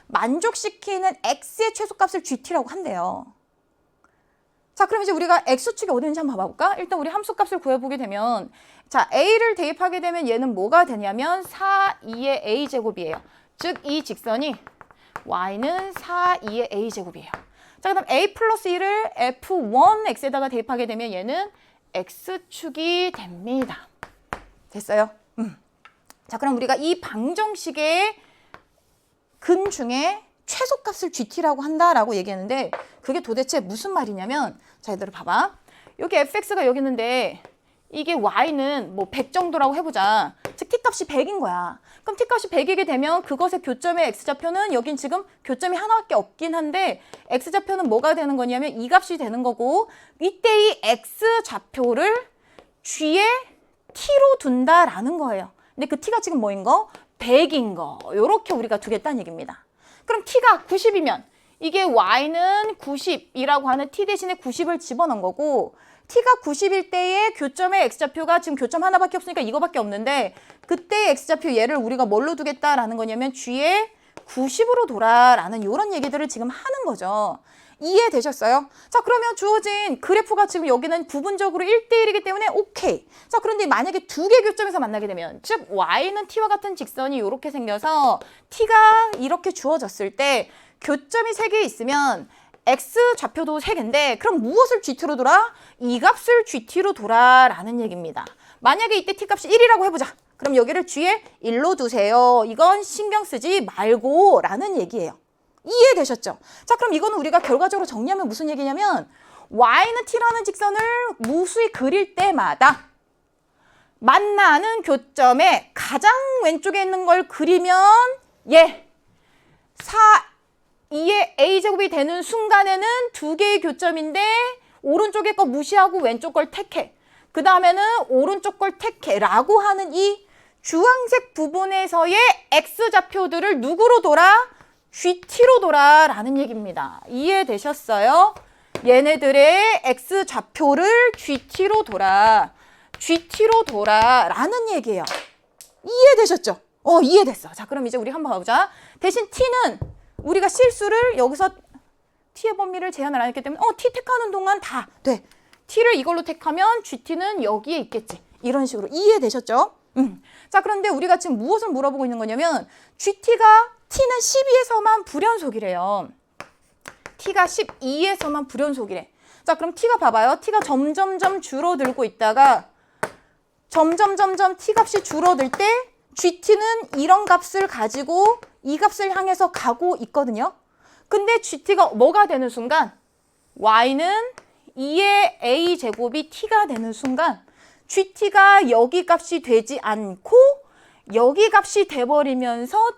만족시키는 x의 최소값을 gt라고 한대요. 자, 그럼 이제 우리가 x축이 어디 있는지 한번 봐볼까? 일단 우리 함수값을 구해보게 되면 자, a를 대입하게 되면 얘는 뭐가 되냐면 4, 2의 a제곱이에요. 즉, 이 직선이 y는 4, 2의 a제곱이에요. 자, 그 다음 a 플러스 1을 f1x에다가 대입하게 되면 얘는 x축이 됩니다. 됐어요? 자, 그럼 우리가 이 방정식의 근 중에 최소값을 gt라고 한다라고 얘기했는데 그게 도대체 무슨 말이냐면 자, 얘들아 봐봐. 여기 fx가 여기 있는데 이게 y는 뭐 100 정도라고 해보자. 즉 t값이 100인 거야. 그럼 t값이 100이게 되면 그것의 교점의 x좌표는 여긴 지금 교점이 하나밖에 없긴 한데 x좌표는 뭐가 되는 거냐면 이 값이 되는 거고 이때 이 x좌표를 g에 t로 둔다라는 거예요. 근데 그 t가 지금 뭐인 거? 100인 거. 요렇게 우리가 두겠다는 얘기입니다. 그럼 t가 90이면 이게 y는 90이라고 하는 t 대신에 90을 집어넣은 거고 t가 90일 때의 교점의 x좌표가 지금 교점 하나밖에 없으니까 이거밖에 없는데 그때의 x좌표 얘를 우리가 뭘로 두겠다라는 거냐면 g에 90으로 둬라라는 이런 얘기들을 지금 하는 거죠. 이해되셨어요? 자, 그러면 주어진 그래프가 지금 여기는 부분적으로 1대1이기 때문에 오케이. 자, 그런데 만약에 두 개 교점에서 만나게 되면 즉 y는 t와 같은 직선이 이렇게 생겨서 t가 이렇게 주어졌을 때 교점이 3개 있으면 x좌표도 3개인데 그럼 무엇을 gt로 돌아? 이 값을 gt로 돌아라는 얘기입니다. 만약에 이때 t값이 1이라고 해보자. 그럼 여기를 g에 1로 두세요. 이건 신경 쓰지 말고 라는 얘기예요. 이해되셨죠? 자, 그럼 이거는 우리가 결과적으로 정리하면 무슨 얘기냐면 y는 t라는 직선을 무수히 그릴 때마다 만나는 교점의 가장 왼쪽에 있는 걸 그리면 얘 4, 2의 a제곱이 되는 순간에는 두 개의 교점인데 오른쪽에 거 무시하고 왼쪽 걸 택해. 그 다음에는 오른쪽 걸 택해라고 하는 이 주황색 부분에서의 x좌표들을 누구로 돌아? gt로 돌아라는 얘기입니다. 이해되셨어요? 얘네들의 x좌표를 gt로 돌아라는 얘기예요. 이해되셨죠? 이해됐어. 자, 그럼 이제 우리 한번 가보자. 대신 t는 우리가 실수를 여기서 t의 범위를 제한을 안 했기 때문에 t 택하는 동안 다 돼. t를 이걸로 택하면 gt는 여기에 있겠지. 이런 식으로 이해되셨죠? 자, 그런데 우리가 지금 무엇을 물어보고 있는 거냐면 t는 12에서만 불연속이래요. t가 12에서만 불연속이래. 자, 그럼 t가 봐봐요. t가 점점점 줄어들고 있다가 점점점점 t값이 줄어들 때 gt는 이런 값을 가지고 이 값을 향해서 가고 있거든요. 근데 gt가 뭐가 되는 순간 y는 2의 a제곱이 t가 되는 순간 gt가 여기 값이 되지 않고 여기 값이 돼버리면서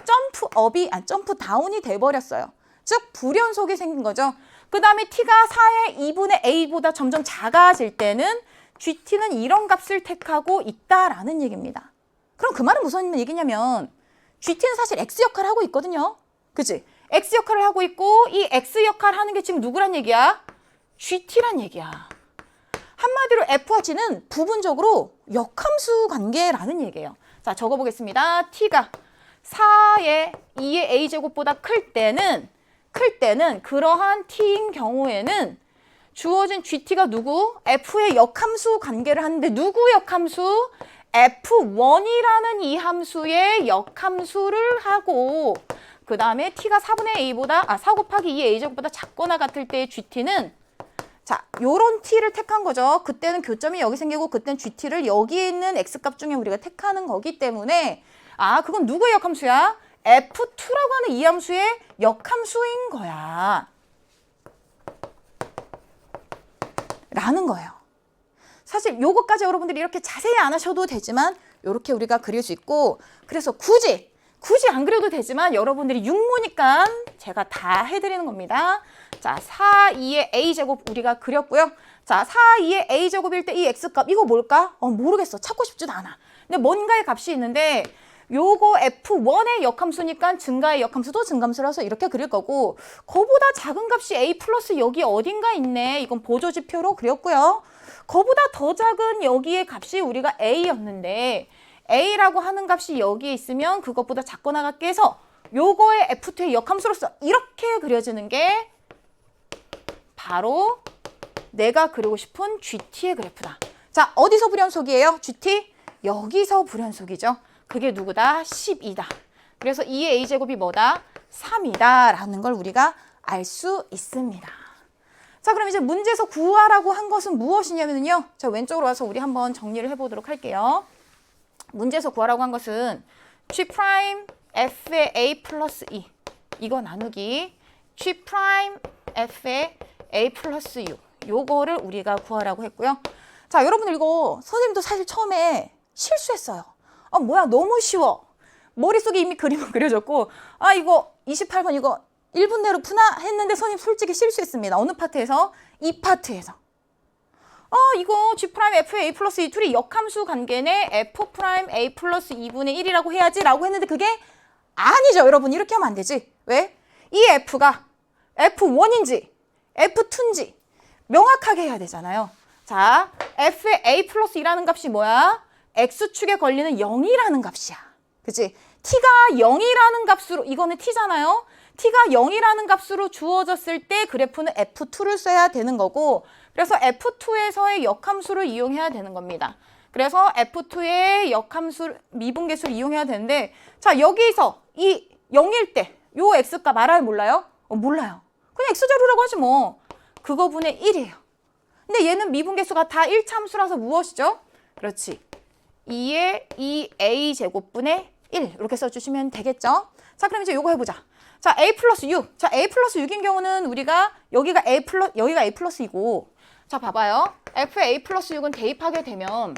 점프 다운이 돼버렸어요. 즉 불연속이 생긴 거죠. 그 다음에 t가 4의 2분의 a보다 점점 작아질 때는 gt는 이런 값을 택하고 있다라는 얘기입니다. 그럼 그 말은 무슨 얘기냐면 gt는 사실 x 역할을 하고 있거든요. 그치? x 역할을 하고 있고 이 x 역할을 하는 게 지금 누구란 얘기야? gt란 얘기야. 한마디로 F와 G는 부분적으로 역함수 관계라는 얘기예요. 자, 적어보겠습니다. T가 4의 2의 A제곱보다 클 때는 그러한 T인 경우에는 주어진 GT가 누구? F의 역함수 관계를 하는데 누구 역함수? F1이라는 이 함수의 역함수를 하고 그 다음에 T가 4분의 A보다 4 곱하기 2의 A제곱보다 작거나 같을 때의 GT는 자, 요런 T를 택한 거죠. 그때는 교점이 여기 생기고 그때는 GT를 여기에 있는 X값 중에 우리가 택하는 거기 때문에 그건 누구의 역함수야? F2라고 하는 이 함수의 역함수인 거야. 라는 거예요. 사실 요것까지 여러분들이 이렇게 자세히 안 하셔도 되지만 이렇게 우리가 그릴 수 있고 그래서 굳이 안 그려도 되지만 여러분들이 육모니까 제가 다 해드리는 겁니다. 자, 4, 2의 A제곱 우리가 그렸고요. 자, 4, 2의 A제곱일 때 이 X값 이거 뭘까? 모르겠어. 찾고 싶지도 않아. 근데 뭔가의 값이 있는데 요거 F1의 역함수니까 증가의 역함수도 증감수라서 이렇게 그릴 거고 그보다 작은 값이 A 플러스 여기 어딘가 있네. 이건 보조지표로 그렸고요. 그보다 더 작은 여기의 값이 우리가 A였는데 A라고 하는 값이 여기에 있으면 그것보다 작거나 같게 해서 요거의 F2의 역함수로서 이렇게 그려지는 게 바로 내가 그리고 싶은 GT의 그래프다. 자, 어디서 불연속이에요? GT? 여기서 불연속이죠. 그게 누구다? 12다. 그래서 2의 A제곱이 뭐다? 3이다 라는 걸 우리가 알 수 있습니다. 자, 그럼 이제 문제에서 구하라고 한 것은 무엇이냐면요. 자, 왼쪽으로 와서 우리 한번 정리를 해보도록 할게요. 문제에서 구하라고 한 것은 G' F의 A 플러스 E 이거 나누기 G' F의 A 플러스 U 요거를 우리가 구하라고 했고요. 자, 여러분들 이거 선생님도 사실 처음에 실수했어요. 뭐야 너무 쉬워. 머릿속에 이미 그림은 그려졌고 이거 28번 이거 1분 내로 푸나 했는데 선생님 솔직히 실수했습니다. 어느 파트에서? 이 파트에서. 이거 G' F의 A 플러스 E 둘이 역함수 관계네 F' A 플러스 2분의 1이라고 해야지 라고 했는데 그게 아니죠. 여러분 이렇게 하면 안 되지. 왜? 이 F가 F1인지 F2인지 명확하게 해야 되잖아요. 자, F의 A 플러스 2라는 값이 뭐야? X축에 걸리는 0이라는 값이야. 그치? T가 0이라는 값으로 이거는 T잖아요. T가 0이라는 값으로 주어졌을 때 그래프는 F2를 써야 되는 거고 그래서 F2에서의 역함수를 이용해야 되는 겁니다. 그래서 F2의 역함수 미분계수를 이용해야 되는데 자, 여기서 이 0일 때 요 X값 알아요? 몰라요? 몰라요. 그냥 X자료라고 하지 뭐. 그거분의 1이에요. 근데 얘는 미분계수가 다 1참수라서 무엇이죠? 그렇지. 2의 2A 제곱분의 1 이렇게 써주시면 되겠죠? 자, 그럼 이제 요거 해보자. 자, A 플러스 6. 자, A 플러스 6인 경우는 우리가 여기가 A 플러스 2고 자, 봐봐요. F의 A 플러스 6은 대입하게 되면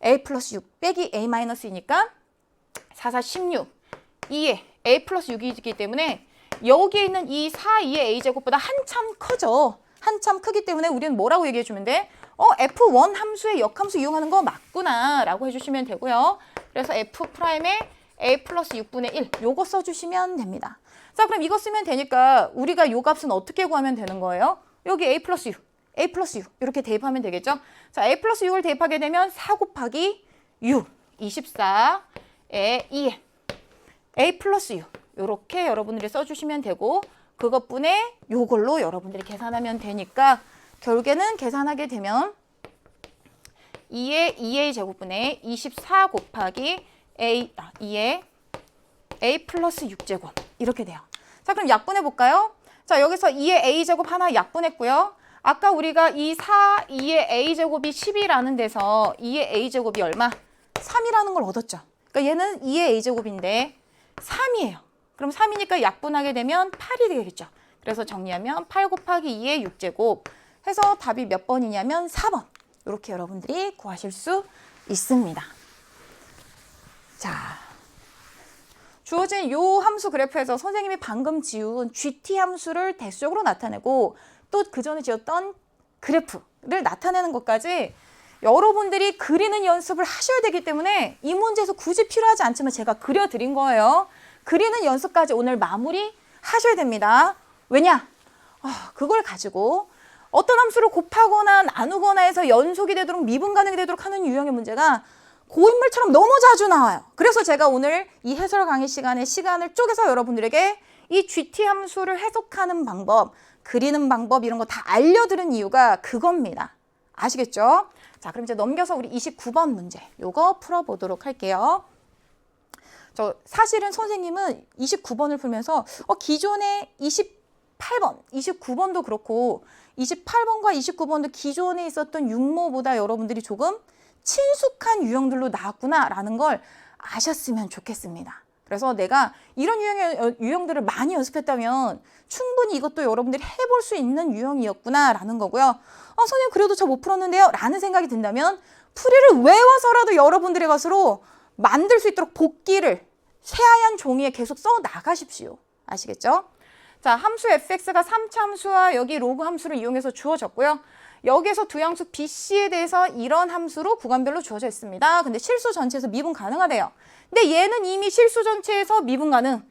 A 플러스 6 빼기 A 마이너스 2니까 4, 4, 16 2에 A 플러스 6이기 때문에 여기에 있는 이 4, 2의 A제곱보다 한참 크죠. 한참 크기 때문에 우리는 뭐라고 얘기해주면 돼? F1 함수의 역함수 이용하는 거 맞구나 라고 해주시면 되고요. 그래서 F'의 A 플러스 6분의 1 요거 써주시면 됩니다. 자, 그럼 이거 쓰면 되니까 우리가 요 값은 어떻게 구하면 되는 거예요? 여기 A 플러스 6, A 플러스 6 이렇게 대입하면 되겠죠? 자, A 플러스 6을 대입하게 되면 4 곱하기 6, 24에 2에 A 플러스 6 이렇게 여러분들이 써주시면 되고 그것분에 요걸로 여러분들이 계산하면 되니까 결국에는 계산하게 되면 2의 2A 제곱분의 24 곱하기 2의 A 플러스 6제곱 이렇게 돼요. 자, 그럼 약분해 볼까요? 자, 여기서 2의 A제곱 하나 약분했고요. 아까 우리가 이 4, 2의 A제곱이 10이라는 데서 2의 A제곱이 얼마? 3이라는 걸 얻었죠. 그러니까 얘는 2의 A제곱인데 3이에요. 그럼 3이니까 약분하게 되면 8이 되겠죠. 그래서 정리하면 8 곱하기 2의 6제곱 해서 답이 몇 번이냐면 4번. 이렇게 여러분들이 구하실 수 있습니다. 자, 주어진 요 함수 그래프에서 선생님이 방금 지운 GT 함수를 대수적으로 나타내고 또 그 전에 지었던 그래프를 나타내는 것까지 여러분들이 그리는 연습을 하셔야 되기 때문에 이 문제에서 굳이 필요하지 않지만 제가 그려드린 거예요. 그리는 연습까지 오늘 마무리 하셔야 됩니다. 왜냐? 그걸 가지고 어떤 함수를 곱하거나 나누거나 해서 연속이 되도록 미분 가능이 되도록 하는 유형의 문제가 고인물처럼 너무 자주 나와요. 그래서 제가 오늘 이 해설 강의 시간에 시간을 쪼개서 여러분들에게 이 GT 함수를 해석하는 방법, 그리는 방법 이런 거 다 알려드린 이유가 그겁니다. 아시겠죠? 자, 그럼 이제 넘겨서 우리 29번 문제 요거 풀어보도록 할게요. 저 사실은 선생님은 29번을 풀면서 기존의 28번, 29번도 그렇고 28번과 29번도 기존에 있었던 육모보다 여러분들이 조금 친숙한 유형들로 나왔구나라는 걸 아셨으면 좋겠습니다. 그래서 내가 이런 유형들을 많이 연습했다면 충분히 이것도 여러분들이 해볼 수 있는 유형이었구나라는 거고요. 선생님 그래도 저 못 풀었는데요? 라는 생각이 든다면 풀이를 외워서라도 여러분들의 것으로 만들 수 있도록 복기를 새하얀 종이에 계속 써 나가십시오. 아시겠죠? 자, 함수 fx가 3차 함수와 여기 로그 함수를 이용해서 주어졌고요. 여기에서 두 양수 BC에 대해서 이런 함수로 구간별로 주어져 있습니다. 근데 실수 전체에서 미분 가능하대요. 근데 얘는 이미 실수 전체에서 미분 가능.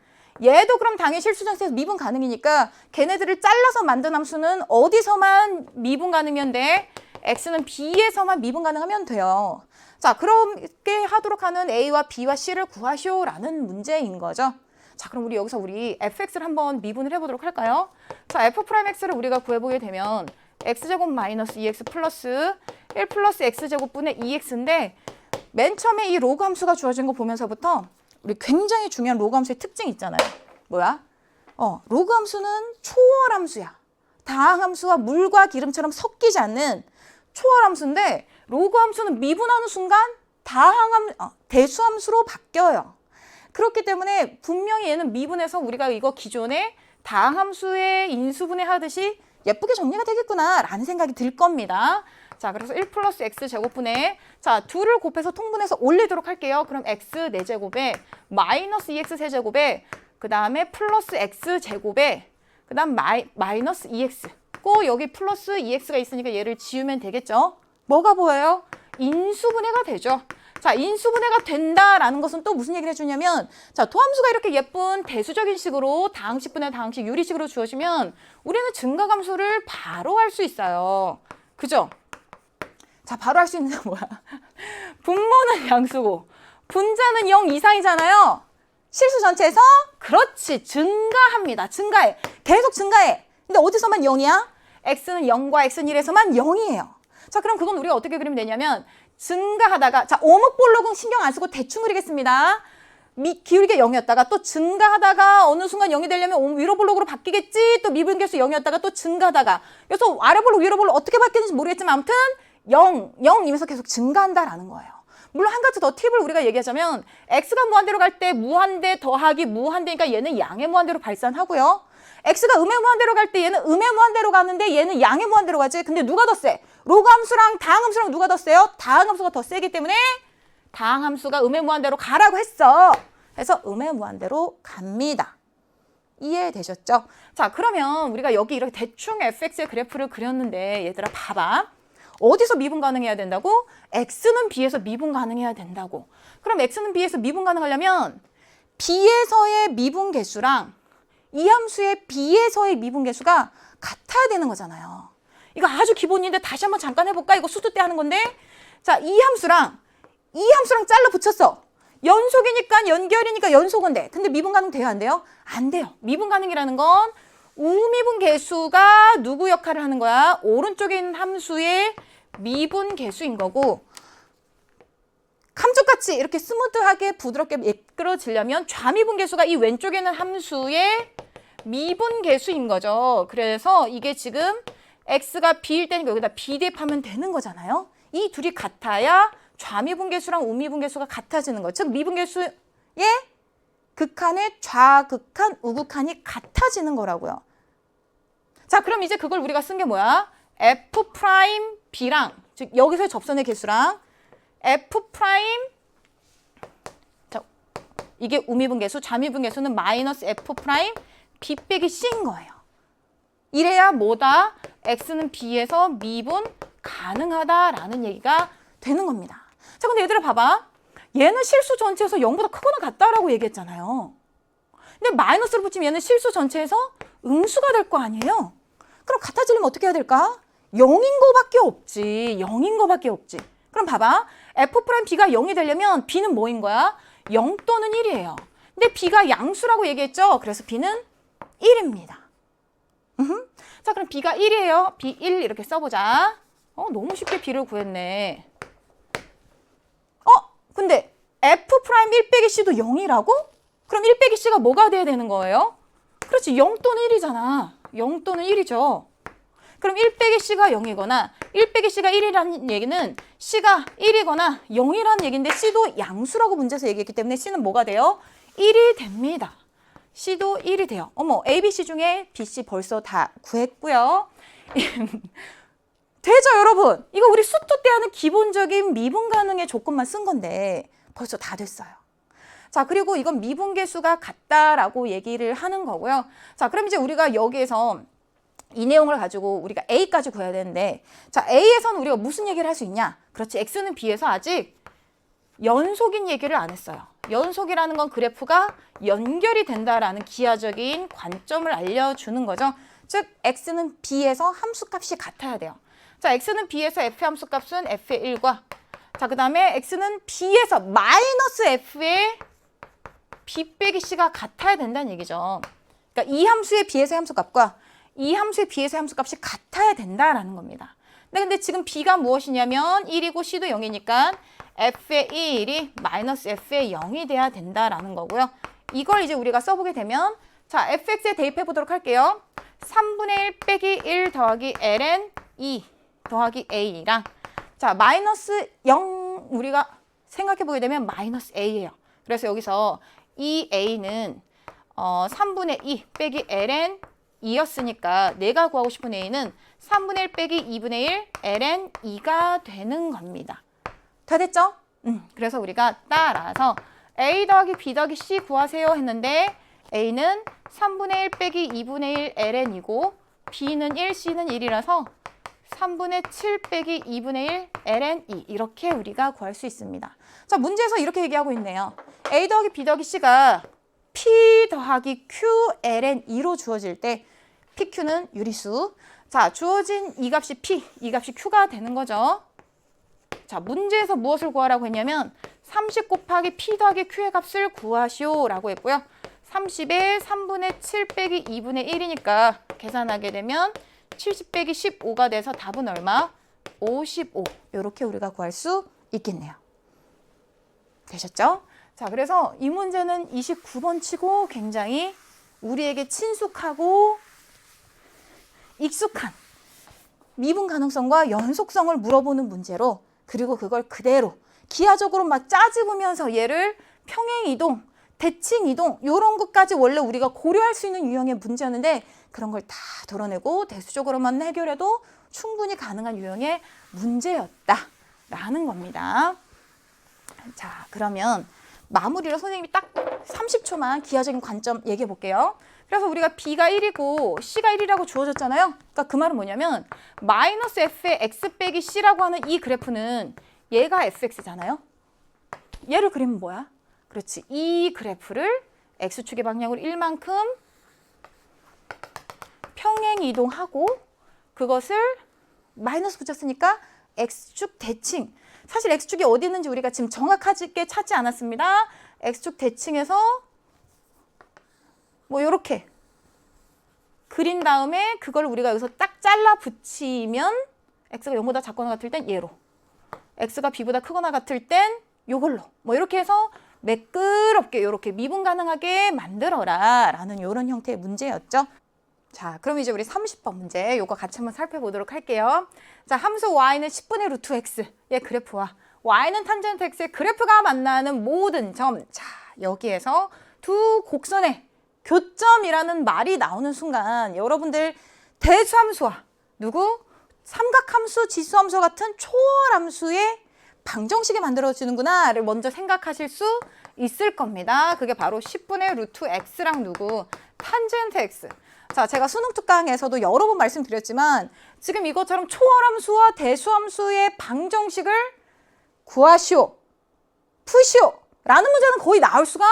얘도 그럼 당연히 실수 전체에서 미분 가능이니까 걔네들을 잘라서 만든 함수는 어디서만 미분 가능하면 돼? x는 b에서만 미분 가능하면 돼요. 자, 그렇게 하도록 하는 a와 b와 c를 구하시오라는 문제인 거죠. 자, 그럼 여기서 우리 fx를 한번 미분을 해보도록 할까요? 자, f'x를 우리가 구해보게 되면 x제곱 마이너스 2x 플러스 1 플러스 x제곱분의 2x인데 맨 처음에 이 로그 함수가 주어진 거 보면서부터 우리 굉장히 중요한 로그 함수의 특징이 있잖아요. 뭐야? 로그 함수는 초월 함수야. 다항 함수와 물과 기름처럼 섞이지 않는 초월 함수인데 로그 함수는 미분하는 순간 대수 함수로 바뀌어요. 그렇기 때문에 분명히 얘는 미분해서 우리가 이거 기존에 다항 함수의 인수분해 하듯이 예쁘게 정리가 되겠구나 라는 생각이 들 겁니다. 자, 그래서 1 플러스 x 제곱분에 자, 둘을 곱해서 통분해서 올리도록 할게요. 그럼 x 4제곱에 마이너스 2x 세제곱에 그 다음에 플러스 x 제곱에 그 다음 마이너스 2x 꼭 여기 플러스 2x가 있으니까 얘를 지우면 되겠죠. 뭐가 보여요? 인수분해가 되죠. 자, 인수분해가 된다라는 것은 또 무슨 얘기를 해주냐면 자, 도함수가 이렇게 예쁜 대수적인 식으로 다항식분해 다항식 유리식으로 주어지면 우리는 증가함수를 바로 할 수 있어요. 그죠? 자, 바로 할 수 있는 게 뭐야? 분모는 양수고 분자는 0 이상이잖아요. 실수 전체에서 그렇지 증가합니다. 증가해. 계속 증가해. 근데 어디서만 0이야? x는 0과 x는 1에서만 0이에요. 자, 그럼 그건 우리가 어떻게 그리면 되냐면 증가하다가 자, 오목볼록은 신경 안 쓰고 대충 그리겠습니다. 기울기 0이었다가 또 증가하다가 어느 순간 0이 되려면 위로 볼록으로 바뀌겠지. 또 미분계수 0이었다가 또 증가하다가 그래서 아래 볼록 위로 볼록 어떻게 바뀌는지 모르겠지만 아무튼 0이면서 계속 증가한다라는 거예요. 물론 한 가지 더 팁을 우리가 얘기하자면 x가 무한대로 갈 때 무한대 더하기 무한대니까 얘는 양의 무한대로 발산하고요. x가 음의 무한대로 갈 때 얘는 음의 무한대로 가는데 얘는 양의 무한대로 가지. 근데 누가 더 세? 로그 함수랑 다항 함수랑 누가 더 세요? 다항 함수가 더 세기 때문에 다항 함수가 음의 무한대로 가라고 했어. 그래서 음의 무한대로 갑니다. 이해되셨죠? 자, 그러면 우리가 여기 이렇게 대충 fx의 그래프를 그렸는데 얘들아 봐봐. 어디서 미분 가능해야 된다고? x는 b에서 미분 가능해야 된다고. 그럼 x는 b에서 미분 가능하려면 b에서의 미분 개수랑 이 함수의 b에서의 미분 개수가 같아야 되는 거잖아요. 이거 아주 기본인데 다시 한번 잠깐 해볼까? 이거 수두 때 하는 건데 자, 이 함수랑 잘라 붙였어. 연속이니까 연결이니까 연속인데 근데 미분 가능 돼요? 안 돼요? 안 돼요. 미분 가능이라는 건 우미분 개수가 누구 역할을 하는 거야? 오른쪽에 있는 함수의 미분 개수인 거고 감쪽같이 이렇게 스무드하게 부드럽게 미끄러지려면 좌미분 개수가 이 왼쪽에 있는 함수의 미분 개수인 거죠. 그래서 이게 지금 x가 b일 때니까 여기다 b 대입하면 되는 거잖아요. 이 둘이 같아야 좌미분 개수랑 우미분 개수가 같아지는 거죠. 즉 미분 개수의 극한의 좌극한, 우극한이 같아지는 거라고요. 자, 그럼 이제 그걸 우리가 쓴 게 뭐야? f'b랑 즉 여기서의 접선의 개수랑 f', 자, 이게 우미분 개수, 좌미분 개수는 마이너스 f' b 빼기 c인 거예요. 이래야 뭐다? x는 b에서 미분 가능하다라는 얘기가 되는 겁니다. 자, 근데 얘들아 봐봐. 얘는 실수 전체에서 0보다 크거나 같다라고 얘기했잖아요. 근데 마이너스를 붙이면 얘는 실수 전체에서 음수가 될 거 아니에요? 그럼 같아지려면 어떻게 해야 될까? 0인 거밖에 없지. 0인 거밖에 없지. 그럼 봐봐. F'B가 0이 되려면 B는 뭐인 거야? 0 또는 1이에요. 근데 B가 양수라고 얘기했죠? 그래서 B는 1입니다. 자, 그럼 B가 1이에요. B1 이렇게 써보자. 너무 쉽게 B를 구했네. 근데 F'1 빼기 C도 0이라고? 그럼 1 빼기 C가 뭐가 돼야 되는 거예요? 그렇지, 0 또는 1이잖아. 0 또는 1이죠. 그럼 1 빼기 C가 0이거나 1 빼기 C가 1이라는 얘기는 C가 1이거나 0이라는 얘기인데 C도 양수라고 문제에서 얘기했기 때문에 C는 뭐가 돼요? 1이 됩니다. C도 1이 돼요. 어머, A, B, C 중에 B, C 벌써 다 구했고요. 되죠, 여러분? 이거 우리 수투 때 하는 기본적인 미분 가능의 조건만 쓴 건데 벌써 다 됐어요. 자, 그리고 이건 미분계수가 같다라고 얘기를 하는 거고요. 자, 그럼 이제 우리가 여기에서 이 내용을 가지고 우리가 A까지 구해야 되는데, 자, A에서는 우리가 무슨 얘기를 할 수 있냐? 그렇지, X는 B에서 아직 연속인 얘기를 안 했어요. 연속이라는 건 그래프가 연결이 된다라는 기하적인 관점을 알려주는 거죠. 즉, X는 B에서 함수값이 같아야 돼요. 자, X는 B에서 F의 함수값은 F의 1과, 자, 그 다음에 X는 B에서 마이너스 F의 B 빼기 C가 같아야 된다는 얘기죠. 그러니까 이 함수의 B에서의 함수값과 이 함수의 B에서의 함수값이 같아야 된다라는 겁니다. 근데 지금 B가 무엇이냐면 1이고 C도 0이니까 F의 1이 마이너스 F의 0이 돼야 된다라는 거고요. 이걸 이제 우리가 써보게 되면, 자, fx에 대입해 보도록 할게요. 3분의 1 빼기 1 더하기 ln 2 더하기 a랑, 자, 마이너스 0 우리가 생각해 보게 되면 마이너스 a예요. 그래서 여기서 이 a는 3분의 2 빼기 ln 2였으니까 내가 구하고 싶은 a는 3분의 1 빼기 2분의 1 ln 2가 되는 겁니다. 다 됐죠? 그래서 우리가 따라서 a 더하기 b 더하기 c 구하세요 했는데 a는 3분의 1 빼기 2분의 1 ln이고 b는 1, c는 1이라서 3분의 7 빼기 2분의 1 ln 2 이렇게 우리가 구할 수 있습니다. 자, 문제에서 이렇게 얘기하고 있네요. a 더하기 b 더하기 c가 p 더하기 q ln 2로 주어질 때 pq는 유리수. 자, 주어진 이 값이 p, 이 값이 q가 되는 거죠. 자, 문제에서 무엇을 구하라고 했냐면 30 곱하기 p 더하기 q의 값을 구하시오라고 했고요. 30에 3분의 7 빼기 2분의 1이니까 계산하게 되면 70 빼기 15가 돼서 답은 얼마? 55. 이렇게 우리가 구할 수 있겠네요. 되셨죠? 자, 그래서 이 문제는 29번 치고 굉장히 우리에게 친숙하고 익숙한 미분 가능성과 연속성을 물어보는 문제로, 그리고 그걸 그대로 기하적으로 막 짜집으면서 얘를 평행이동, 대칭이동 이런 것까지 원래 우리가 고려할 수 있는 유형의 문제였는데 그런 걸 다 덜어내고 대수적으로만 해결해도 충분히 가능한 유형의 문제였다라는 겁니다. 자, 그러면 마무리로 선생님이 딱 30초만 기하적인 관점 얘기해 볼게요. 그래서 우리가 B가 1이고 C가 1이라고 주어졌잖아요. 그러니까 그 말은 뭐냐면 마이너스 F의 X 빼기 C라고 하는 이 그래프는 얘가 fx잖아요. 얘를 그리면 뭐야? 그렇지. 이 그래프를 X축의 방향으로 1만큼 평행 이동하고 그것을 마이너스 붙였으니까 X축 대칭. 사실 X축이 어디 있는지 우리가 지금 정확하게 찾지 않았습니다. X축 대칭에서 뭐 이렇게 그린 다음에 그걸 우리가 여기서 딱 잘라 붙이면 X가 0보다 작거나 같을 땐 얘로, X가 B보다 크거나 같을 땐 요걸로 뭐 이렇게 해서 매끄럽게 이렇게 미분 가능하게 만들어라 라는 이런 형태의 문제였죠. 자, 그럼 이제 우리 30번 문제 요거 같이 한번 살펴보도록 할게요. 자, 함수 y는 10분의 루트 x의 그래프와 y는 탄젠트 x의 그래프가 만나는 모든 점. 자, 여기에서 두 곡선의 교점이라는 말이 나오는 순간 여러분들 대수함수와 누구? 삼각함수, 지수함수 같은 초월함수의 방정식이 만들어지는구나를 먼저 생각하실 수 있을 겁니다. 그게 바로 10분의 루트 x랑 누구? 탄젠트 x. 자, 제가 수능 특강에서도 여러 번 말씀드렸지만 지금 이것처럼 초월함수와 대수함수의 방정식을 구하시오, 푸시오 라는 문제는 거의 나올 수가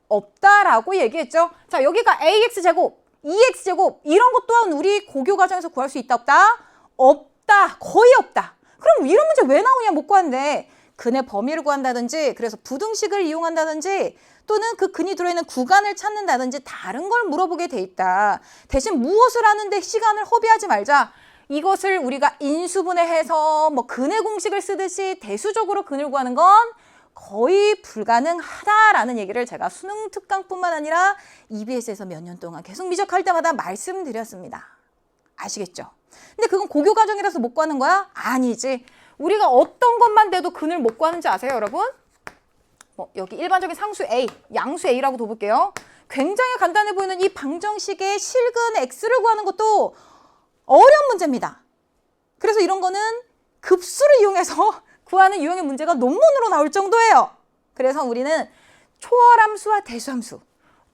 없다라고 얘기했죠. 자, 여기가 ax제곱, 2x제곱 이런 것 또한 우리 고교 과정에서 구할 수 있다 없다? 없다 없다, 거의 없다. 그럼 이런 문제 왜 나오냐, 못 구한데. 근의 범위를 구한다든지, 그래서 부등식을 이용한다든지, 또는 그 근이 들어있는 구간을 찾는다든지 다른 걸 물어보게 돼 있다. 대신 무엇을 하는데 시간을 허비하지 말자. 이것을 우리가 인수분해해서 뭐 근의 공식을 쓰듯이 대수적으로 근을 구하는 건 거의 불가능하다라는 얘기를 제가 수능 특강뿐만 아니라 EBS에서 몇 년 동안 계속 미적할 때마다 말씀드렸습니다. 아시겠죠? 근데 그건 고교 과정이라서 못 구하는 거야? 아니지. 우리가 어떤 것만 돼도 근을 못 구하는지 아세요, 여러분? 여기 일반적인 상수 A, 양수 A라고 둬볼게요. 굉장히 간단해 보이는 이 방정식의 실근 X를 구하는 것도 어려운 문제입니다. 그래서 이런 거는 급수를 이용해서 구하는 유형의 문제가 논문으로 나올 정도예요. 그래서 우리는 초월함수와 대수함수,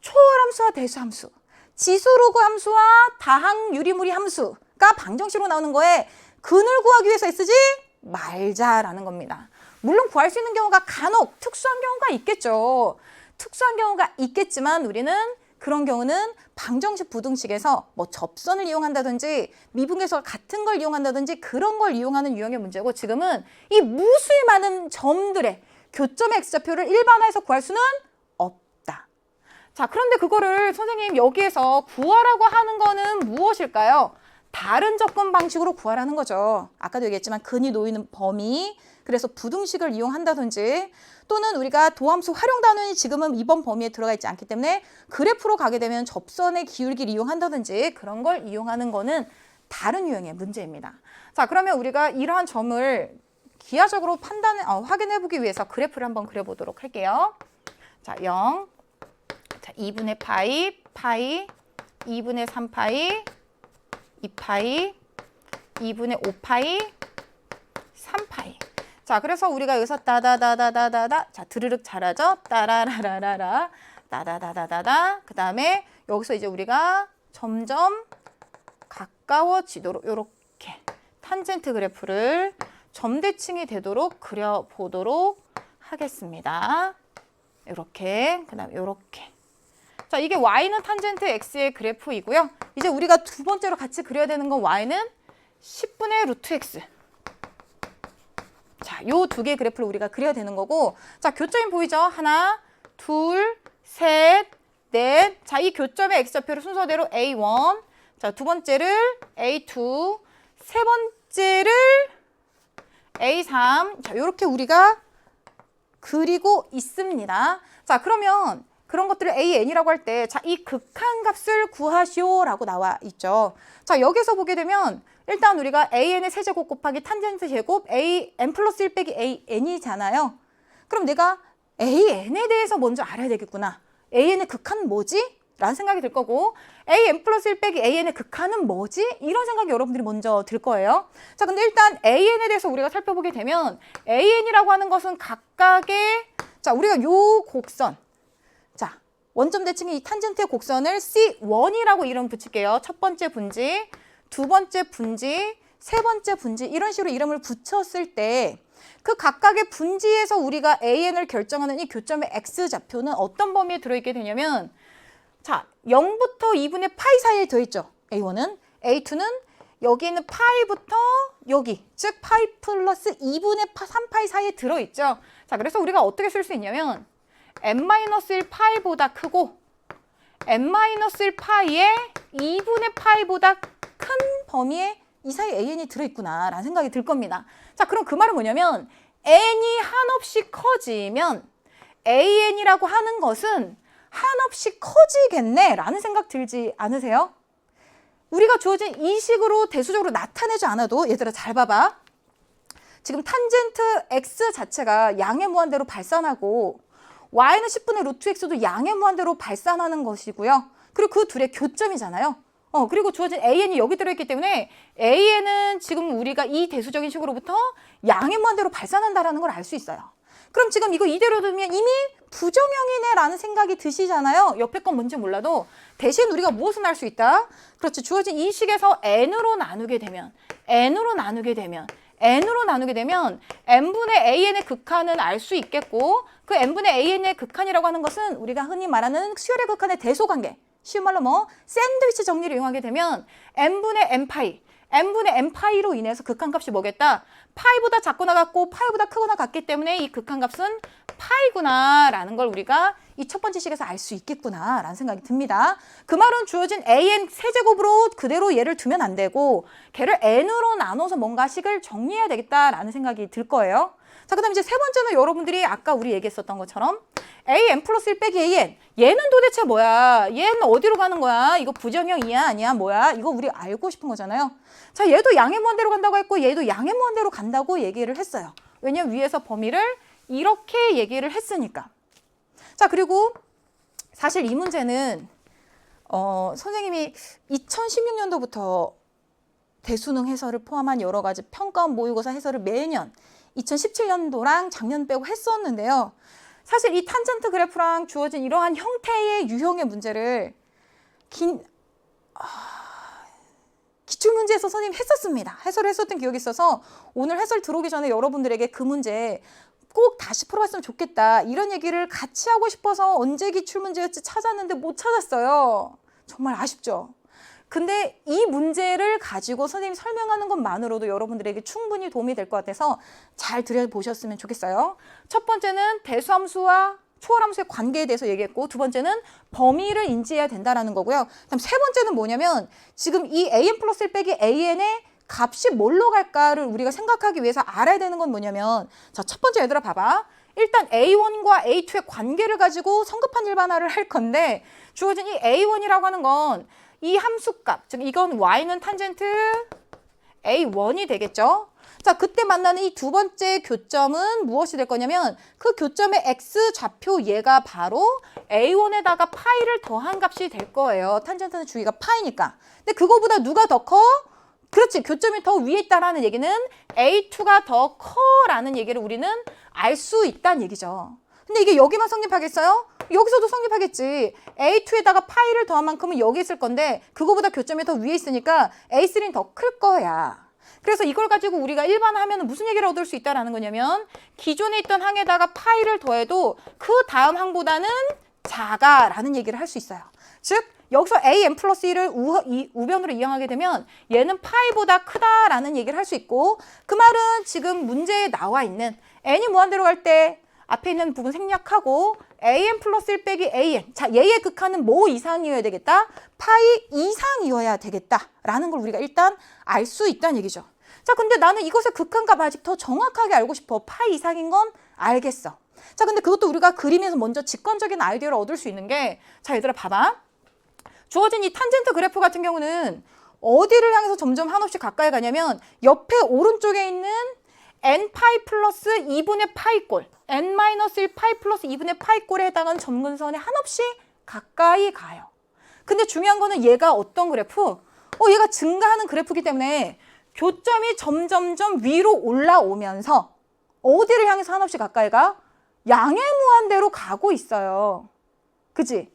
초월함수와 대수함수, 지수로그 함수와 다항 유리무리 함수가 방정식으로 나오는 거에 근을 구하기 위해서 쓰지 말자라는 겁니다. 물론 구할 수 있는 경우가 간혹 특수한 경우가 있겠죠. 특수한 경우가 있겠지만 우리는 그런 경우는 방정식 부등식에서 뭐 접선을 이용한다든지 미분계수와 같은 걸 이용한다든지 그런 걸 이용하는 유형의 문제고, 지금은 이 무수히 많은 점들의 교점의 x좌표를 일반화해서 구할 수는 없다. 자, 그런데 그거를 선생님 여기에서 구하라고 하는 거는 무엇일까요? 다른 접근 방식으로 구하라는 거죠. 아까도 얘기했지만 근이 놓이는 범위, 그래서 부등식을 이용한다든지, 또는 우리가 도함수 활용 단원이 지금은 이번 범위에 들어가 있지 않기 때문에 그래프로 가게 되면 접선의 기울기를 이용한다든지 그런 걸 이용하는 거는 다른 유형의 문제입니다. 자, 그러면 우리가 이러한 점을 기하적으로 확인해 보기 위해서 그래프를 한번 그려보도록 할게요. 자, 0, 자, 2분의 파이, 파이, 2분의 3파이, 2파이, 2분의 5파이, 3파이. 자, 그래서 우리가 여기서 따다다다다다다, 자, 드르륵 잘하죠? 따라라라라라, 따다다다다다. 그 다음에 여기서 이제 우리가 점점 가까워지도록 요렇게 탄젠트 그래프를 점대칭이 되도록 그려보도록 하겠습니다. 요렇게, 그 다음에 요렇게. 자, 이게 y는 탄젠트 x의 그래프이고요. 이제 우리가 두 번째로 같이 그려야 되는 건 y는 10분의 루트 x. 자, 요 두 개의 그래프를 우리가 그려야 되는 거고, 자, 교점이 보이죠? 하나, 둘, 셋, 넷. 자, 이 교점의 x좌표를 순서대로 A1, 자, 두 번째를 A2, 세 번째를 A3. 자, 요렇게 우리가 그리고 있습니다. 자, 그러면 그런 것들을 AN이라고 할 때, 자, 이 극한값을 구하시오라고 나와 있죠. 자, 여기서 보게 되면 일단 우리가 AN의 세제곱 곱하기 탄젠트 제곱 AN 플러스 1 빼기 AN이잖아요. 그럼 내가 AN에 대해서 먼저 알아야 되겠구나. AN의 극한은 뭐지? 라는 생각이 들 거고, AN 플러스 1 빼기 AN의 극한은 뭐지? 이런 생각이 여러분들이 먼저 들 거예요. 자, 근데 일단 AN에 대해서 우리가 살펴보게 되면 AN이라고 하는 것은 각각의, 자, 우리가 요 곡선, 자, 원점 대칭의 이 탄젠트의 곡선을 C1이라고 이름 붙일게요. 첫 번째 분지, 두 번째 분지, 세 번째 분지, 이런 식으로 이름을 붙였을 때 그 각각의 분지에서 우리가 AN을 결정하는 이 교점의 X좌표는 어떤 범위에 들어있게 되냐면, 자, 0부터 2분의 파이 사이에 들어있죠. A1은. A2는 여기 있는 파이부터 여기, 즉 파이 플러스 2분의 3파이 사이에 들어있죠. 자, 그래서 우리가 어떻게 쓸 수 있냐면 n-1 파이보다 크고 n-1 파이에 2분의 파이보다 큰 범위에 이 사이에 AN이 들어있구나 라는 생각이 들 겁니다. 자, 그럼 그 말은 뭐냐면 n이 한없이 커지면 AN이라고 하는 것은 한없이 커지겠네 라는 생각 들지 않으세요? 우리가 주어진 이 식으로 대수적으로 나타내지 않아도, 얘들아 잘 봐봐. 지금 탄젠트 x 자체가 양의 무한대로 발산하고 y는 10분의 루트 x도 양의 무한대로 발산하는 것이고요. 그리고 그 둘의 교점이잖아요. 그리고 주어진 AN이 여기 들어있기 때문에 AN은 지금 우리가 이 대수적인 식으로부터 양의 무한대로 발산한다는 걸 알 수 있어요. 그럼 지금 이거 이대로 두면 이미 부정형이네 라는 생각이 드시잖아요. 옆에 건 뭔지 몰라도 대신 우리가 무엇을 알 수 있다? 그렇지, 주어진 이 식에서 n으로 나누게 되면 n분의 AN의 극한은 알 수 있겠고, 그 n분의 AN의 극한이라고 하는 것은 우리가 흔히 말하는 수열의 극한의 대소관계, 쉬운 말로 뭐 샌드위치 정리를 이용하게 되면 n분의 n파이, n분의 n파이로 인해서 극한값이 뭐겠다? 파이보다 작거나 같고 파이보다 크거나 같기 때문에 이 극한값은 파이구나 라는 걸 우리가 이 첫 번째 식에서 알 수 있겠구나 라는 생각이 듭니다. 그 말은 주어진 an 세제곱으로 그대로 얘를 두면 안 되고 걔를 n으로 나눠서 뭔가 식을 정리해야 되겠다라는 생각이 들 거예요. 자, 그 다음에 이제 세 번째는 여러분들이 아까 우리 얘기했었던 것처럼 an 플러스 1 빼기 an. 얘는 도대체 뭐야? 얘는 어디로 가는 거야? 이거 부정형이야? 아니야? 뭐야? 이거 우리 알고 싶은 거잖아요. 자, 얘도 양의 무한대로 간다고 했고 얘도 양의 무한대로 간다고 얘기를 했어요. 왜냐면 위에서 범위를 이렇게 얘기를 했으니까. 자, 그리고 사실 이 문제는 선생님이 2016년도부터 대수능 해설을 포함한 여러 가지 평가원 모의고사 해설을 매년 2017년도랑 작년 빼고 했었는데요. 사실 이 탄젠트 그래프랑 주어진 이러한 형태의 유형의 문제를 기출문제에서 선생님이 했었습니다. 해설을 했었던 기억이 있어서 오늘 해설 들어오기 전에 여러분들에게 그 문제 꼭 다시 풀어봤으면 좋겠다. 이런 얘기를 같이 하고 싶어서 언제 기출문제였지 찾았는데 못 찾았어요. 정말 아쉽죠. 근데 이 문제를 가지고 선생님이 설명하는 것만으로도 여러분들에게 충분히 도움이 될 것 같아서 잘 들여보셨으면 좋겠어요. 첫 번째는 대수함수와 초월함수의 관계에 대해서 얘기했고 두 번째는 범위를 인지해야 된다는 거고요. 그다음 세 번째는 뭐냐면 지금 이 an 플러스 1 빼기 an의 값이 뭘로 갈까를 우리가 생각하기 위해서 알아야 되는 건 뭐냐면 자, 첫 번째 얘들아 봐봐. 일단 A1과 A2의 관계를 가지고 성급한 일반화를 할 건데 주어진 이 A1이라고 하는 건 이 함수값, 즉 이건 y는 탄젠트 A1이 되겠죠. 자, 그때 만나는 이 두 번째 교점은 무엇이 될 거냐면 그 교점의 x 좌표 얘가 바로 A1에다가 파이를 더한 값이 될 거예요. 탄젠트는 주기가 파이니까. 근데 그거보다 누가 더 커? 그렇지. 교점이 더 위에 있다라는 얘기는 A2가 더 커라는 얘기를 우리는 알 수 있다는 얘기죠. 근데 이게 여기만 성립하겠어요? 여기서도 성립하겠지. A2에다가 파이를 더한 만큼은 여기 있을 건데 그거보다 교점이 더 위에 있으니까 A3는 더 클 거야. 그래서 이걸 가지고 우리가 일반화하면 무슨 얘기를 얻을 수 있다는 거냐면 기존에 있던 항에다가 파이를 더해도 그 다음 항보다는 작아라는 얘기를 할 수 있어요. 즉 여기서 an 플러스 1을 우변으로 이용하게 되면 얘는 파이보다 크다라는 얘기를 할 수 있고 그 말은 지금 문제에 나와 있는 n이 무한대로 갈 때 앞에 있는 부분 생략하고 an 플러스 1 빼기 an. 자, 얘의 극한은 뭐 이상이어야 되겠다? 파이 이상이어야 되겠다라는 걸 우리가 일단 알 수 있다는 얘기죠. 자, 근데 나는 이것의 극한값 아직 더 정확하게 알고 싶어. 파이 이상인 건 알겠어. 자, 근데 그것도 우리가 그림에서 먼저 직관적인 아이디어를 얻을 수 있는 게 자, 얘들아 봐봐. 주어진 이 탄젠트 그래프 같은 경우는 어디를 향해서 점점 한없이 가까이 가냐면 옆에 오른쪽에 있는 n 파이 플러스 2분의 파이꼴 n 마이너스 1 파이 플러스 2분의 파이꼴에 해당하는 점근선에 한없이 가까이 가요. 근데 중요한 거는 얘가 어떤 그래프? 얘가 증가하는 그래프이기 때문에 교점이 점점점 위로 올라오면서 어디를 향해서 한없이 가까이 가? 양의 무한대로 가고 있어요. 그치?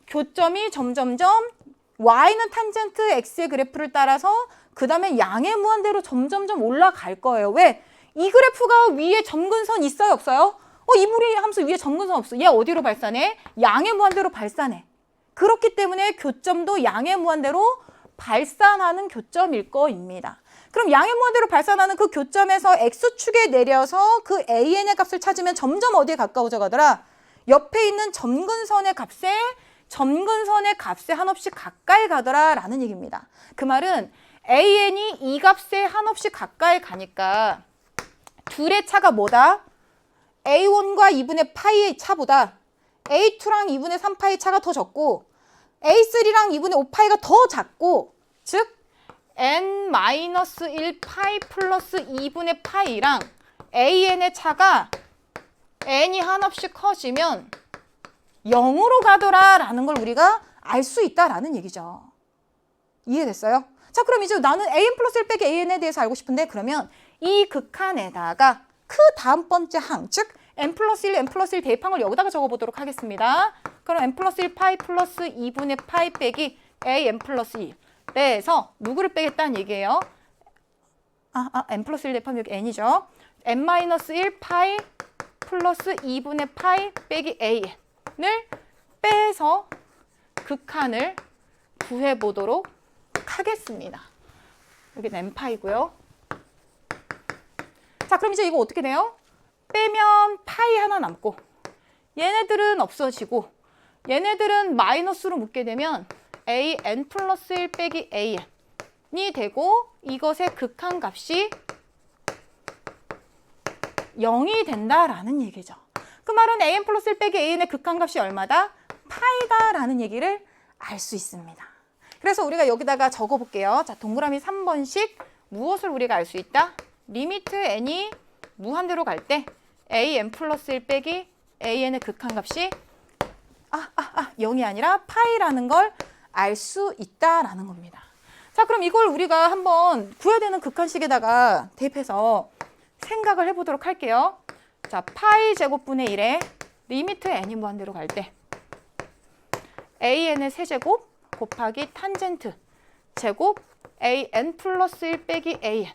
교점이 점점점 y는 탄젠트 x의 그래프를 따라서 그 다음에 양의 무한대로 점점점 올라갈 거예요. 왜? 이 그래프가 위에 점근선 있어요? 없어요? 이 무리 함수 위에 점근선 없어. 얘 어디로 발산해? 양의 무한대로 발산해. 그렇기 때문에 교점도 양의 무한대로 발산하는 교점일 거입니다. 그럼 양의 무한대로 발산하는 그 교점에서 x축에 내려서 그 an의 값을 찾으면 점점 어디에 가까워져 가더라? 옆에 있는 점근선의 값에 한없이 가까이 가더라 라는 얘기입니다. 그 말은 an이 이 값에 한없이 가까이 가니까 둘의 차가 뭐다? A1과 2분의 파이의 차보다 A2랑 2분의 3파이의 차가 더 적고 A3랑 2분의 5파이가 더 작고 즉 n-1 파이 플러스 2분의 파이랑 an의 차가 n이 한없이 커지면 0으로 가더라 라는 걸 우리가 알 수 있다라는 얘기죠. 이해됐어요? 자, 그럼 이제 나는 an 플러스 1 빼기 an에 대해서 알고 싶은데 그러면 이 극한에다가 그 다음 번째 항, 즉 n 플러스 1, n 플러스 1 대입항을 여기다가 적어보도록 하겠습니다. 그럼 n 플러스 1 파이 플러스 2분의 파이 빼기 an 플러스 1 빼서 누구를 빼겠다는 얘기예요? n 플러스 1 대입하면 여기 n이죠. n 마이너스 1 파이 플러스 2분의 파이 빼기 an을 빼서 극한을 구해보도록 하겠습니다. 여기는 n파이고요. 자, 그럼 이제 이거 어떻게 돼요? 빼면 파이 하나 남고 얘네들은 없어지고 얘네들은 마이너스로 묶게 되면 an 플러스 1 빼기 an이 되고 이것의 극한값이 0이 된다라는 얘기죠. 그 말은 an 플러스 1 빼기 an의 극한값이 얼마다? 파이다라는 얘기를 알 수 있습니다. 그래서 우리가 여기다가 적어볼게요. 자, 동그라미 3번씩 무엇을 우리가 알 수 있다? 리미트 n이 무한대로 갈 때 an 플러스 1 빼기 an의 극한값이 0이 아니라 파이라는 걸 알 수 있다라는 겁니다. 자, 그럼 이걸 우리가 한번 구해야 되는 극한식에다가 대입해서 생각을 해보도록 할게요. 자, 파이 제곱분의 1에 리미트 n이 무한대로 갈 때 an의 세제곱 곱하기 탄젠트 제곱 an 플러스 1 빼기 an.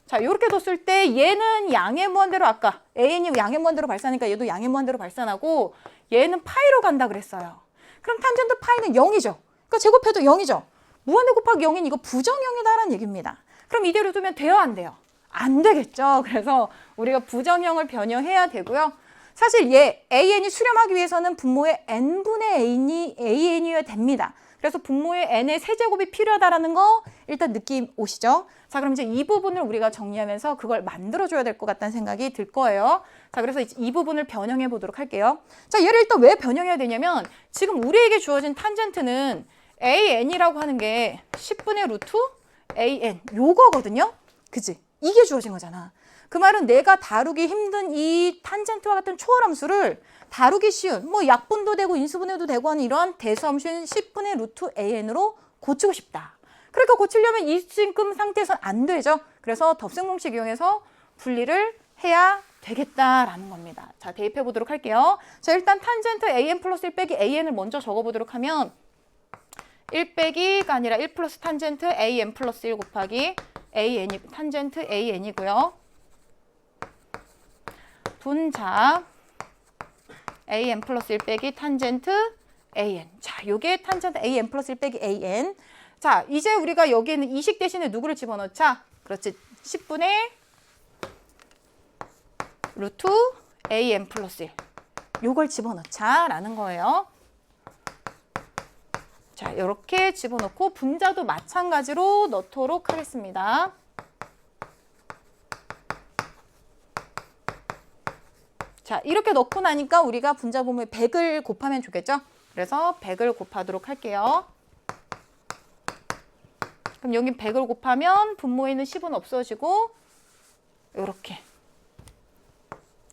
자, 이렇게 뒀을 때 얘는 양의 무한대로 아까 an이 양의 무한대로 발산하니까 얘도 양의 무한대로 발산하고 얘는 파이로 간다 그랬어요. 그럼 탄젠트 파이는 0이죠. 그러니까 제곱해도 0이죠. 무한대 곱하기 0인 이거 부정형이다라는 얘기입니다. 그럼 이대로 두면 돼요, 안 돼요? 안 되겠죠. 그래서 우리가 부정형을 변형해야 되고요. 사실 얘 an이 수렴하기 위해서는 분모의 n분의 an이어야 됩니다. 그래서 분모의 n의 세제곱이 필요하다라는 거 일단 느낌 오시죠? 자, 그럼 이제 이 부분을 우리가 정리하면서 그걸 만들어줘야 될 것 같다는 생각이 들 거예요. 자, 그래서 이 부분을 변형해 보도록 할게요. 자, 얘를 일단 왜 변형해야 되냐면 지금 우리에게 주어진 탄젠트는 an이라고 하는 게 10분의 루트 an 요거거든요. 그치? 이게 주어진 거잖아. 그 말은 내가 다루기 힘든 이 탄젠트와 같은 초월함수를 다루기 쉬운 뭐 약분도 되고 인수분해도 되고 하는 이러한 대수함수인 10분의 루트 an으로 고치고 싶다. 그러니까 고치려면 이 지금 상태에서는 안 되죠. 그래서 덥셈 공식 이용해서 분리를 해야 되겠다라는 겁니다. 자, 대입해 보도록 할게요. 자, 일단 탄젠트 an 플러스 1 빼기 an을 먼저 적어 보도록 하면 1 빼기가 아니라 1 플러스 탄젠트 an 플러스 1 곱하기 an이 탄젠트 an이고요. 분자 an 플러스 1 빼기 탄젠트 an. 자, 요게 탄젠트 an 플러스 1 빼기 an. 자, 이제 우리가 여기에는 이식 대신에 누구를 집어넣자? 그렇지. 10분의 루트 an 플러스 1. 요걸 집어넣자라는 거예요. 자, 이렇게 집어넣고 분자도 마찬가지로 넣도록 하겠습니다. 자, 이렇게 넣고 나니까 우리가 분자 분모에 100을 곱하면 좋겠죠? 그래서 100을 곱하도록 할게요. 그럼 여기 100을 곱하면 분모에 있는 10은 없어지고 이렇게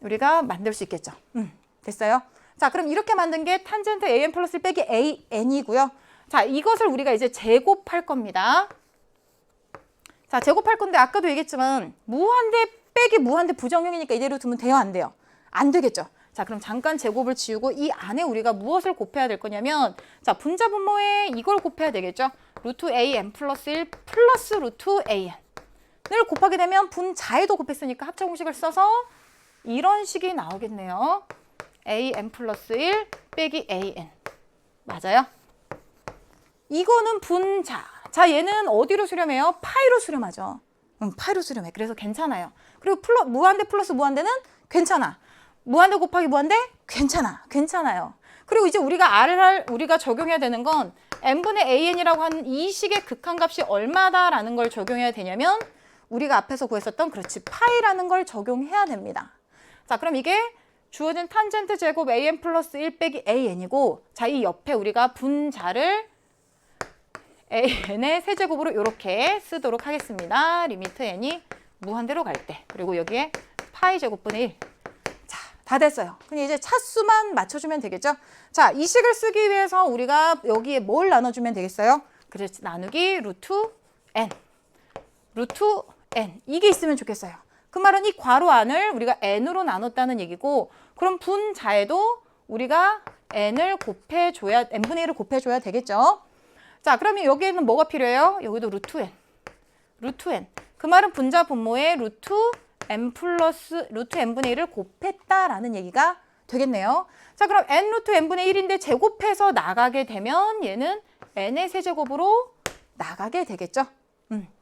우리가 만들 수 있겠죠? 됐어요? 자, 그럼 이렇게 만든 게 탄젠트 an 플러스 1 빼기 an이고요. 자, 이것을 우리가 이제 제곱할 겁니다. 자, 제곱할 건데 아까도 얘기했지만 무한대 빼기 무한대 부정형이니까 이대로 두면 돼요, 안 돼요? 안 되겠죠. 자, 그럼 잠깐 제곱을 지우고 이 안에 우리가 무엇을 곱해야 될 거냐면 자, 분자 분모에 이걸 곱해야 되겠죠. 루트 an 플러스 1 플러스 루트 an을 곱하게 되면 분자에도 곱했으니까 합차 공식을 써서 이런 식이 나오겠네요. an 플러스 1 빼기 an. 맞아요? 이거는 분자. 자, 얘는 어디로 수렴해요? 파이로 수렴하죠. 파이로 수렴해. 그래서 괜찮아요. 그리고 무한대 플러스 무한대는 괜찮아. 무한대 곱하기 무한대? 괜찮아. 괜찮아요. 그리고 이제 우리가 적용해야 되는 건 n분의 an이라고 하는 이 식의 극한값이 얼마다라는 걸 적용해야 되냐면 우리가 앞에서 구했었던 그렇지 파이라는 걸 적용해야 됩니다. 자, 그럼 이게 주어진 탄젠트 제곱 an 플러스 1 빼기 an이고 자, 이 옆에 우리가 분자를 an의 세제곱으로 이렇게 쓰도록 하겠습니다. 리미트 n이 무한대로 갈 때. 그리고 여기에 파이 제곱분의 1. 자, 다 됐어요. 그냥 이제 차수만 맞춰주면 되겠죠? 자, 이 식을 쓰기 위해서 우리가 여기에 뭘 나눠주면 되겠어요? 그래서 나누기 루트 n. 루트 n. 이게 있으면 좋겠어요. 그 말은 이 괄호 안을 우리가 n으로 나눴다는 얘기고 그럼 분자에도 우리가 n분의 1을 곱해줘야 되겠죠? 자, 그러면 여기에는 뭐가 필요해요? 여기도 루트 n. 루트 n. 그 말은 분자 분모에 루트 n분의 1을 곱했다라는 얘기가 되겠네요. 자, 그럼 n 루트 n분의 1인데 제곱해서 나가게 되면 얘는 n의 세제곱으로 나가게 되겠죠?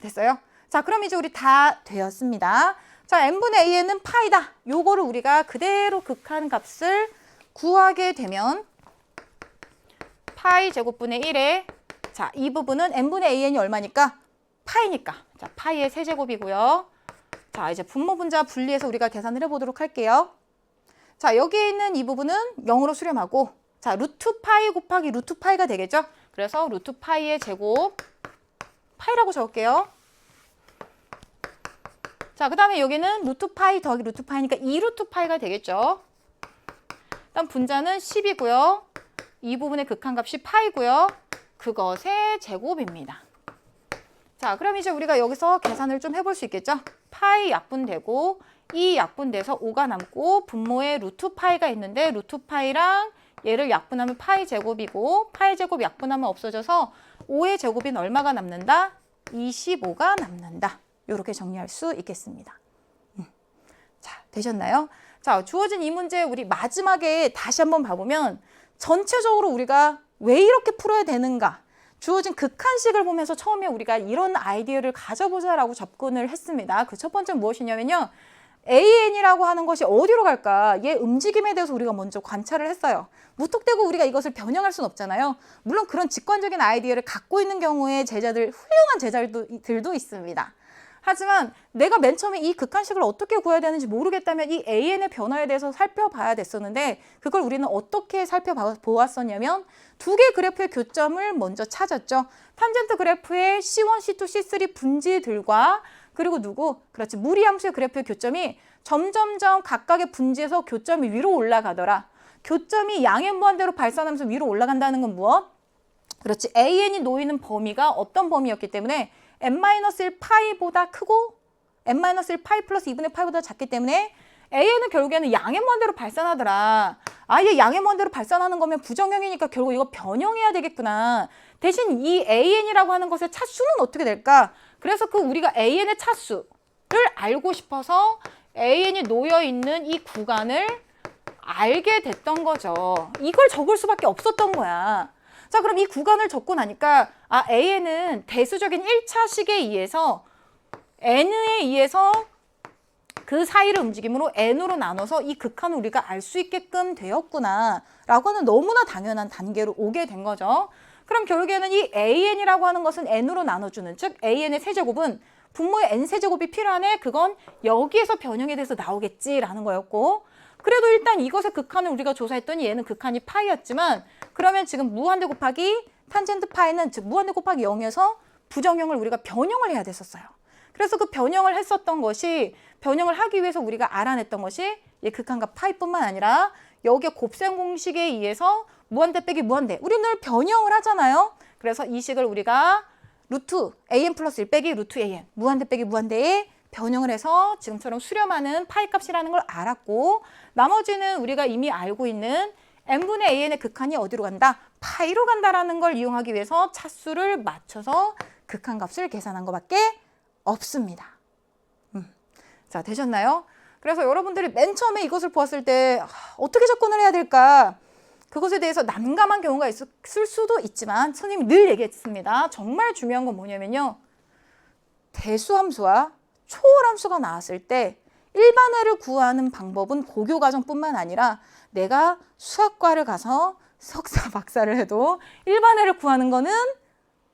됐어요? 자, 그럼 이제 우리 다 되었습니다. 자, n분의 an은 파이다. 요거를 우리가 그대로 극한값을 구하게 되면 파이 제곱분의 1에 자, 이 부분은 n분의 an이 얼마니까? 파이니까. 자, 파이의 세제곱이고요. 자, 이제 분모 분자 분리해서 우리가 계산을 해보도록 할게요. 자, 여기에 있는 이 부분은 0으로 수렴하고 자, 루트 파이 곱하기 루트 파이가 되겠죠? 그래서 루트 파이의 제곱 파이라고 적을게요. 자, 그 다음에 여기는 루트 파이 더하기 루트 파이니까 2루트 파이가 되겠죠? 일단 분자는 10이고요. 이 부분의 극한값이 파이고요. 그것의 제곱입니다. 자, 그럼 이제 우리가 여기서 계산을 좀 해볼 수 있겠죠? 파이 약분되고 이 약분돼서 5가 남고 분모에 루트 파이가 있는데 루트 파이랑 얘를 약분하면 파이 제곱이고 파이 제곱 약분하면 없어져서 5의 제곱인 얼마가 남는다? 25가 남는다. 이렇게 정리할 수 있겠습니다. 자, 되셨나요? 자, 주어진 이 문제 우리 마지막에 다시 한번 봐보면 전체적으로 우리가 왜 이렇게 풀어야 되는가? 주어진 극한식을 보면서 처음에 우리가 이런 아이디어를 가져보자라고 접근을 했습니다. 그 첫 번째는 무엇이냐면요. AN이라고 하는 것이 어디로 갈까? 얘 움직임에 대해서 우리가 먼저 관찰을 했어요. 무턱대고 우리가 이것을 변형할 수는 없잖아요. 물론 그런 직관적인 아이디어를 갖고 있는 경우에 훌륭한 제자들도 있습니다. 하지만 내가 맨 처음에 이 극한식을 어떻게 구해야 되는지 모르겠다면 이 AN의 변화에 대해서 살펴봐야 됐었는데 그걸 우리는 어떻게 살펴보았었냐면 두 개의 그래프의 교점을 먼저 찾았죠. 탄젠트 그래프의 C1, C2, C3 분지들과 그리고 그렇지, 무리함수의 그래프의 교점이 점점점 각각의 분지에서 교점이 위로 올라가더라. 교점이 양의 무한대로 발산하면서 위로 올라간다는 건 무엇? 그렇지, AN이 놓이는 범위가 어떤 범위였기 때문에 n-1 파이보다 크고 n-1 파이 플러스 2분의 파이보다 작기 때문에 AN은 결국에는 양의 무한대로 발산하더라. 아예 양의 무한대로 발산하는 거면 부정형이니까 결국 이거 변형해야 되겠구나. 대신 이 AN이라고 하는 것의 차수는 어떻게 될까? 그래서 우리가 AN의 차수를 알고 싶어서 AN이 놓여있는 이 구간을 알게 됐던 거죠. 이걸 적을 수밖에 없었던 거야. 자, 그럼 이 구간을 적고 나니까 AN은 대수적인 1차식에 의해서 N에 의해서 그 사이를 움직임으로 N으로 나눠서 이 극한을 우리가 알 수 있게끔 되었구나 라고 하는 너무나 당연한 단계로 오게 된 거죠. 그럼 결국에는 이 AN이라고 하는 것은 N으로 나눠주는, 즉 AN의 세제곱은 분모의 N 세제곱이 필요하네. 그건 여기에서 변형이 돼서 나오겠지라는 거였고, 그래도 일단 이것의 극한을 우리가 조사했더니 얘는 극한이 파이였지만 그러면 지금 무한대 곱하기 탄젠트 파이는 즉 무한대 곱하기 0에서 부정형을 우리가 변형을 해야 됐었어요. 그래서 그 변형을 했었던 것이, 변형을 하기 위해서 우리가 알아냈던 것이 이 극한과 파이뿐만 아니라 여기에 곱셈 공식에 의해서 무한대 빼기 무한대, 우리 늘 변형을 하잖아요. 그래서 이 식을 우리가 루트 an 플러스 1 빼기 루트 an, 무한대 빼기 무한대에 변형을 해서 지금처럼 수렴하는 파이 값이라는 걸 알았고, 나머지는 우리가 이미 알고 있는 n분의 an의 극한이 어디로 간다? 파이로 간다라는 걸 이용하기 위해서 차수를 맞춰서 극한값을 계산한 것밖에 없습니다. 자, 되셨나요? 그래서 여러분들이 맨 처음에 이것을 보았을 때 어떻게 접근을 해야 될까? 그것에 대해서 난감한 경우가 있을 수도 있지만 선생님이 늘 얘기했습니다. 정말 중요한 건 뭐냐면요. 대수함수와 초월함수가 나왔을 때 일반회를 구하는 방법은 고교과정뿐만 아니라 내가 수학과를 가서 석사, 박사를 해도 일반회를 구하는 거는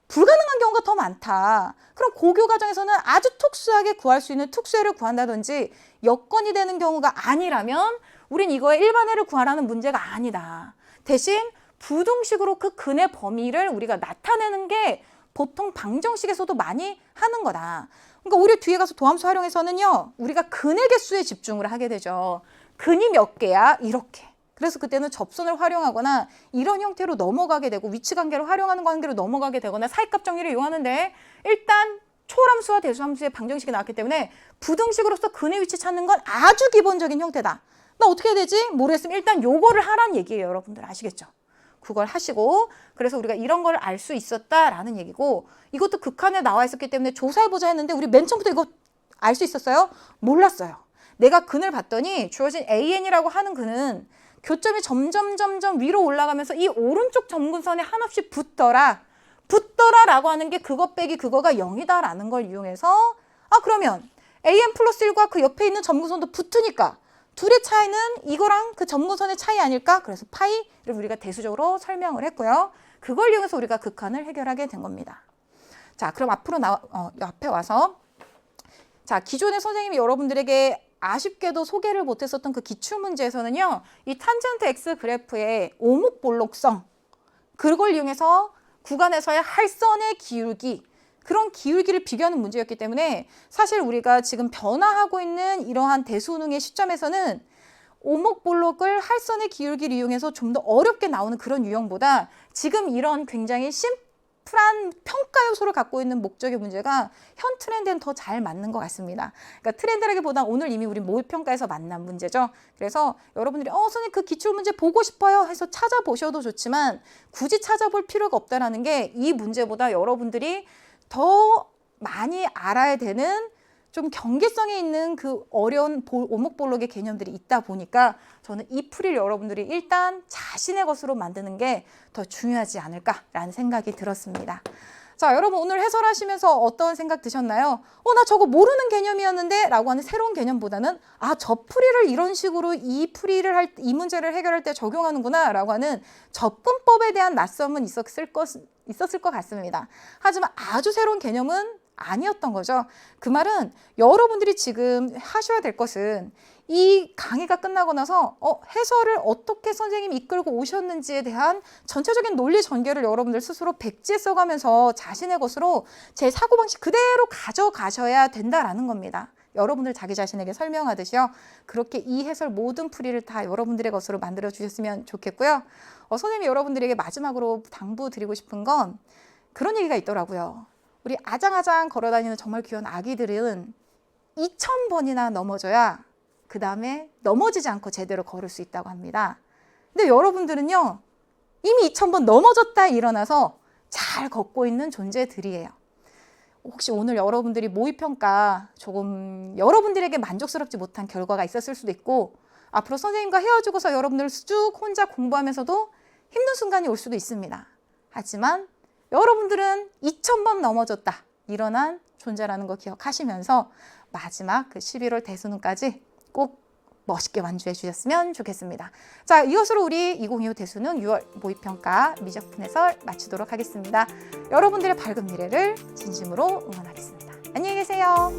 불가능한 경우가 더 많다. 그럼 고교과정에서는 아주 특수하게 구할 수 있는 특수회를 구한다든지 여건이 되는 경우가 아니라면 우린 이거에 일반회를 구하라는 문제가 아니다. 대신 부등식으로 그 근의 범위를 우리가 나타내는 게 보통 방정식에서도 많이 하는 거다. 그러니까 우리 뒤에 가서 도함수 활용해서는요, 우리가 근의 개수에 집중을 하게 되죠. 근이 몇 개야? 이렇게. 그래서 그때는 접선을 활용하거나 이런 형태로 넘어가게 되고 위치관계를 활용하는 관계로 넘어가게 되거나 사이값 정리를 이용하는데, 일단 초월함수와 대수함수의 방정식이 나왔기 때문에 부등식으로서 근의 위치 찾는 건 아주 기본적인 형태다. 나 어떻게 해야 되지? 모르겠으면 일단 요거를 하라는 얘기예요. 여러분들 아시겠죠? 그걸 하시고, 그래서 우리가 이런 걸 알 수 있었다라는 얘기고, 이것도 극한에 나와 있었기 때문에 조사해보자 했는데 우리 맨 처음부터 이거 알 수 있었어요? 몰랐어요. 내가 근을 봤더니 주어진 AN이라고 하는 근은 교점이 점점 위로 올라가면서 이 오른쪽 점근선에 한없이 붙더라라고 하는 게 그것 빼기 그거가 0이다라는 걸 이용해서 그러면 AM 플러스 1과 그 옆에 있는 점근선도 붙으니까 둘의 차이는 이거랑 그 점근선의 차이 아닐까? 그래서 파이를 우리가 대수적으로 설명을 했고요. 그걸 이용해서 우리가 극한을 해결하게 된 겁니다. 자, 그럼 앞으로 앞에 와서 자, 기존에 선생님이 여러분들에게 아쉽게도 소개를 못했었던 그 기출문제에서는요. 이 탄젠트 X 그래프의 오목볼록성 그걸 이용해서 구간에서의 할선의 기울기 그런 기울기를 비교하는 문제였기 때문에 사실 우리가 지금 변화하고 있는 이러한 대수능의 시점에서는 오목볼록을 할선의 기울기를 이용해서 좀 더 어렵게 나오는 그런 유형보다 지금 이런 굉장히 심플한 평가 요소를 갖고 있는 목적의 문제가 현 트렌드엔 더 잘 맞는 것 같습니다. 그러니까 트렌드라기보다 오늘 이미 우리 모의평가에서 만난 문제죠. 그래서 여러분들이 선생님 그 기출문제 보고 싶어요 해서 찾아보셔도 좋지만 굳이 찾아볼 필요가 없다는 게 이 문제보다 여러분들이 더 많이 알아야 되는 좀 경계성이 있는 그 어려운 오목볼록의 개념들이 있다 보니까 저는 이 풀이를 여러분들이 일단 자신의 것으로 만드는 게 더 중요하지 않을까라는 생각이 들었습니다. 자, 여러분 오늘 해설하시면서 어떤 생각 드셨나요? 나 저거 모르는 개념이었는데 라고 하는 새로운 개념보다는 저 풀이를 이런 식으로 이 문제를 해결할 때 적용하는구나 라고 하는 접근법에 대한 낯섦은 있었을 것 같습니다. 하지만 아주 새로운 개념은 아니었던 거죠. 그 말은 여러분들이 지금 하셔야 될 것은 이 강의가 끝나고 나서 해설을 어떻게 선생님이 이끌고 오셨는지에 대한 전체적인 논리 전개를 여러분들 스스로 백지에 써가면서 자신의 것으로 제 사고방식 그대로 가져가셔야 된다라는 겁니다. 여러분들 자기 자신에게 설명하듯이요. 그렇게 이 해설 모든 풀이를 다 여러분들의 것으로 만들어 주셨으면 좋겠고요. 선생님이 여러분들에게 마지막으로 당부드리고 싶은 건 그런 얘기가 있더라고요. 우리 아장아장 걸어다니는 정말 귀여운 아기들은 2000번이나 넘어져야 그 다음에 넘어지지 않고 제대로 걸을 수 있다고 합니다. 근데 여러분들은요. 이미 2000번 넘어졌다 일어나서 잘 걷고 있는 존재들이에요. 혹시 오늘 여러분들이 모의평가 조금 여러분들에게 만족스럽지 못한 결과가 있었을 수도 있고 앞으로 선생님과 헤어지고서 여러분들 쭉 혼자 공부하면서도 힘든 순간이 올 수도 있습니다. 하지만 여러분들은 2000번 넘어졌다 일어난 존재라는 거 기억하시면서 마지막 그 11월 대수능까지 꼭 멋있게 완주해 주셨으면 좋겠습니다. 자, 이것으로 우리 2025 대수능 6월 모의평가 미적분 해설 마치도록 하겠습니다. 여러분들의 밝은 미래를 진심으로 응원하겠습니다. 안녕히 계세요.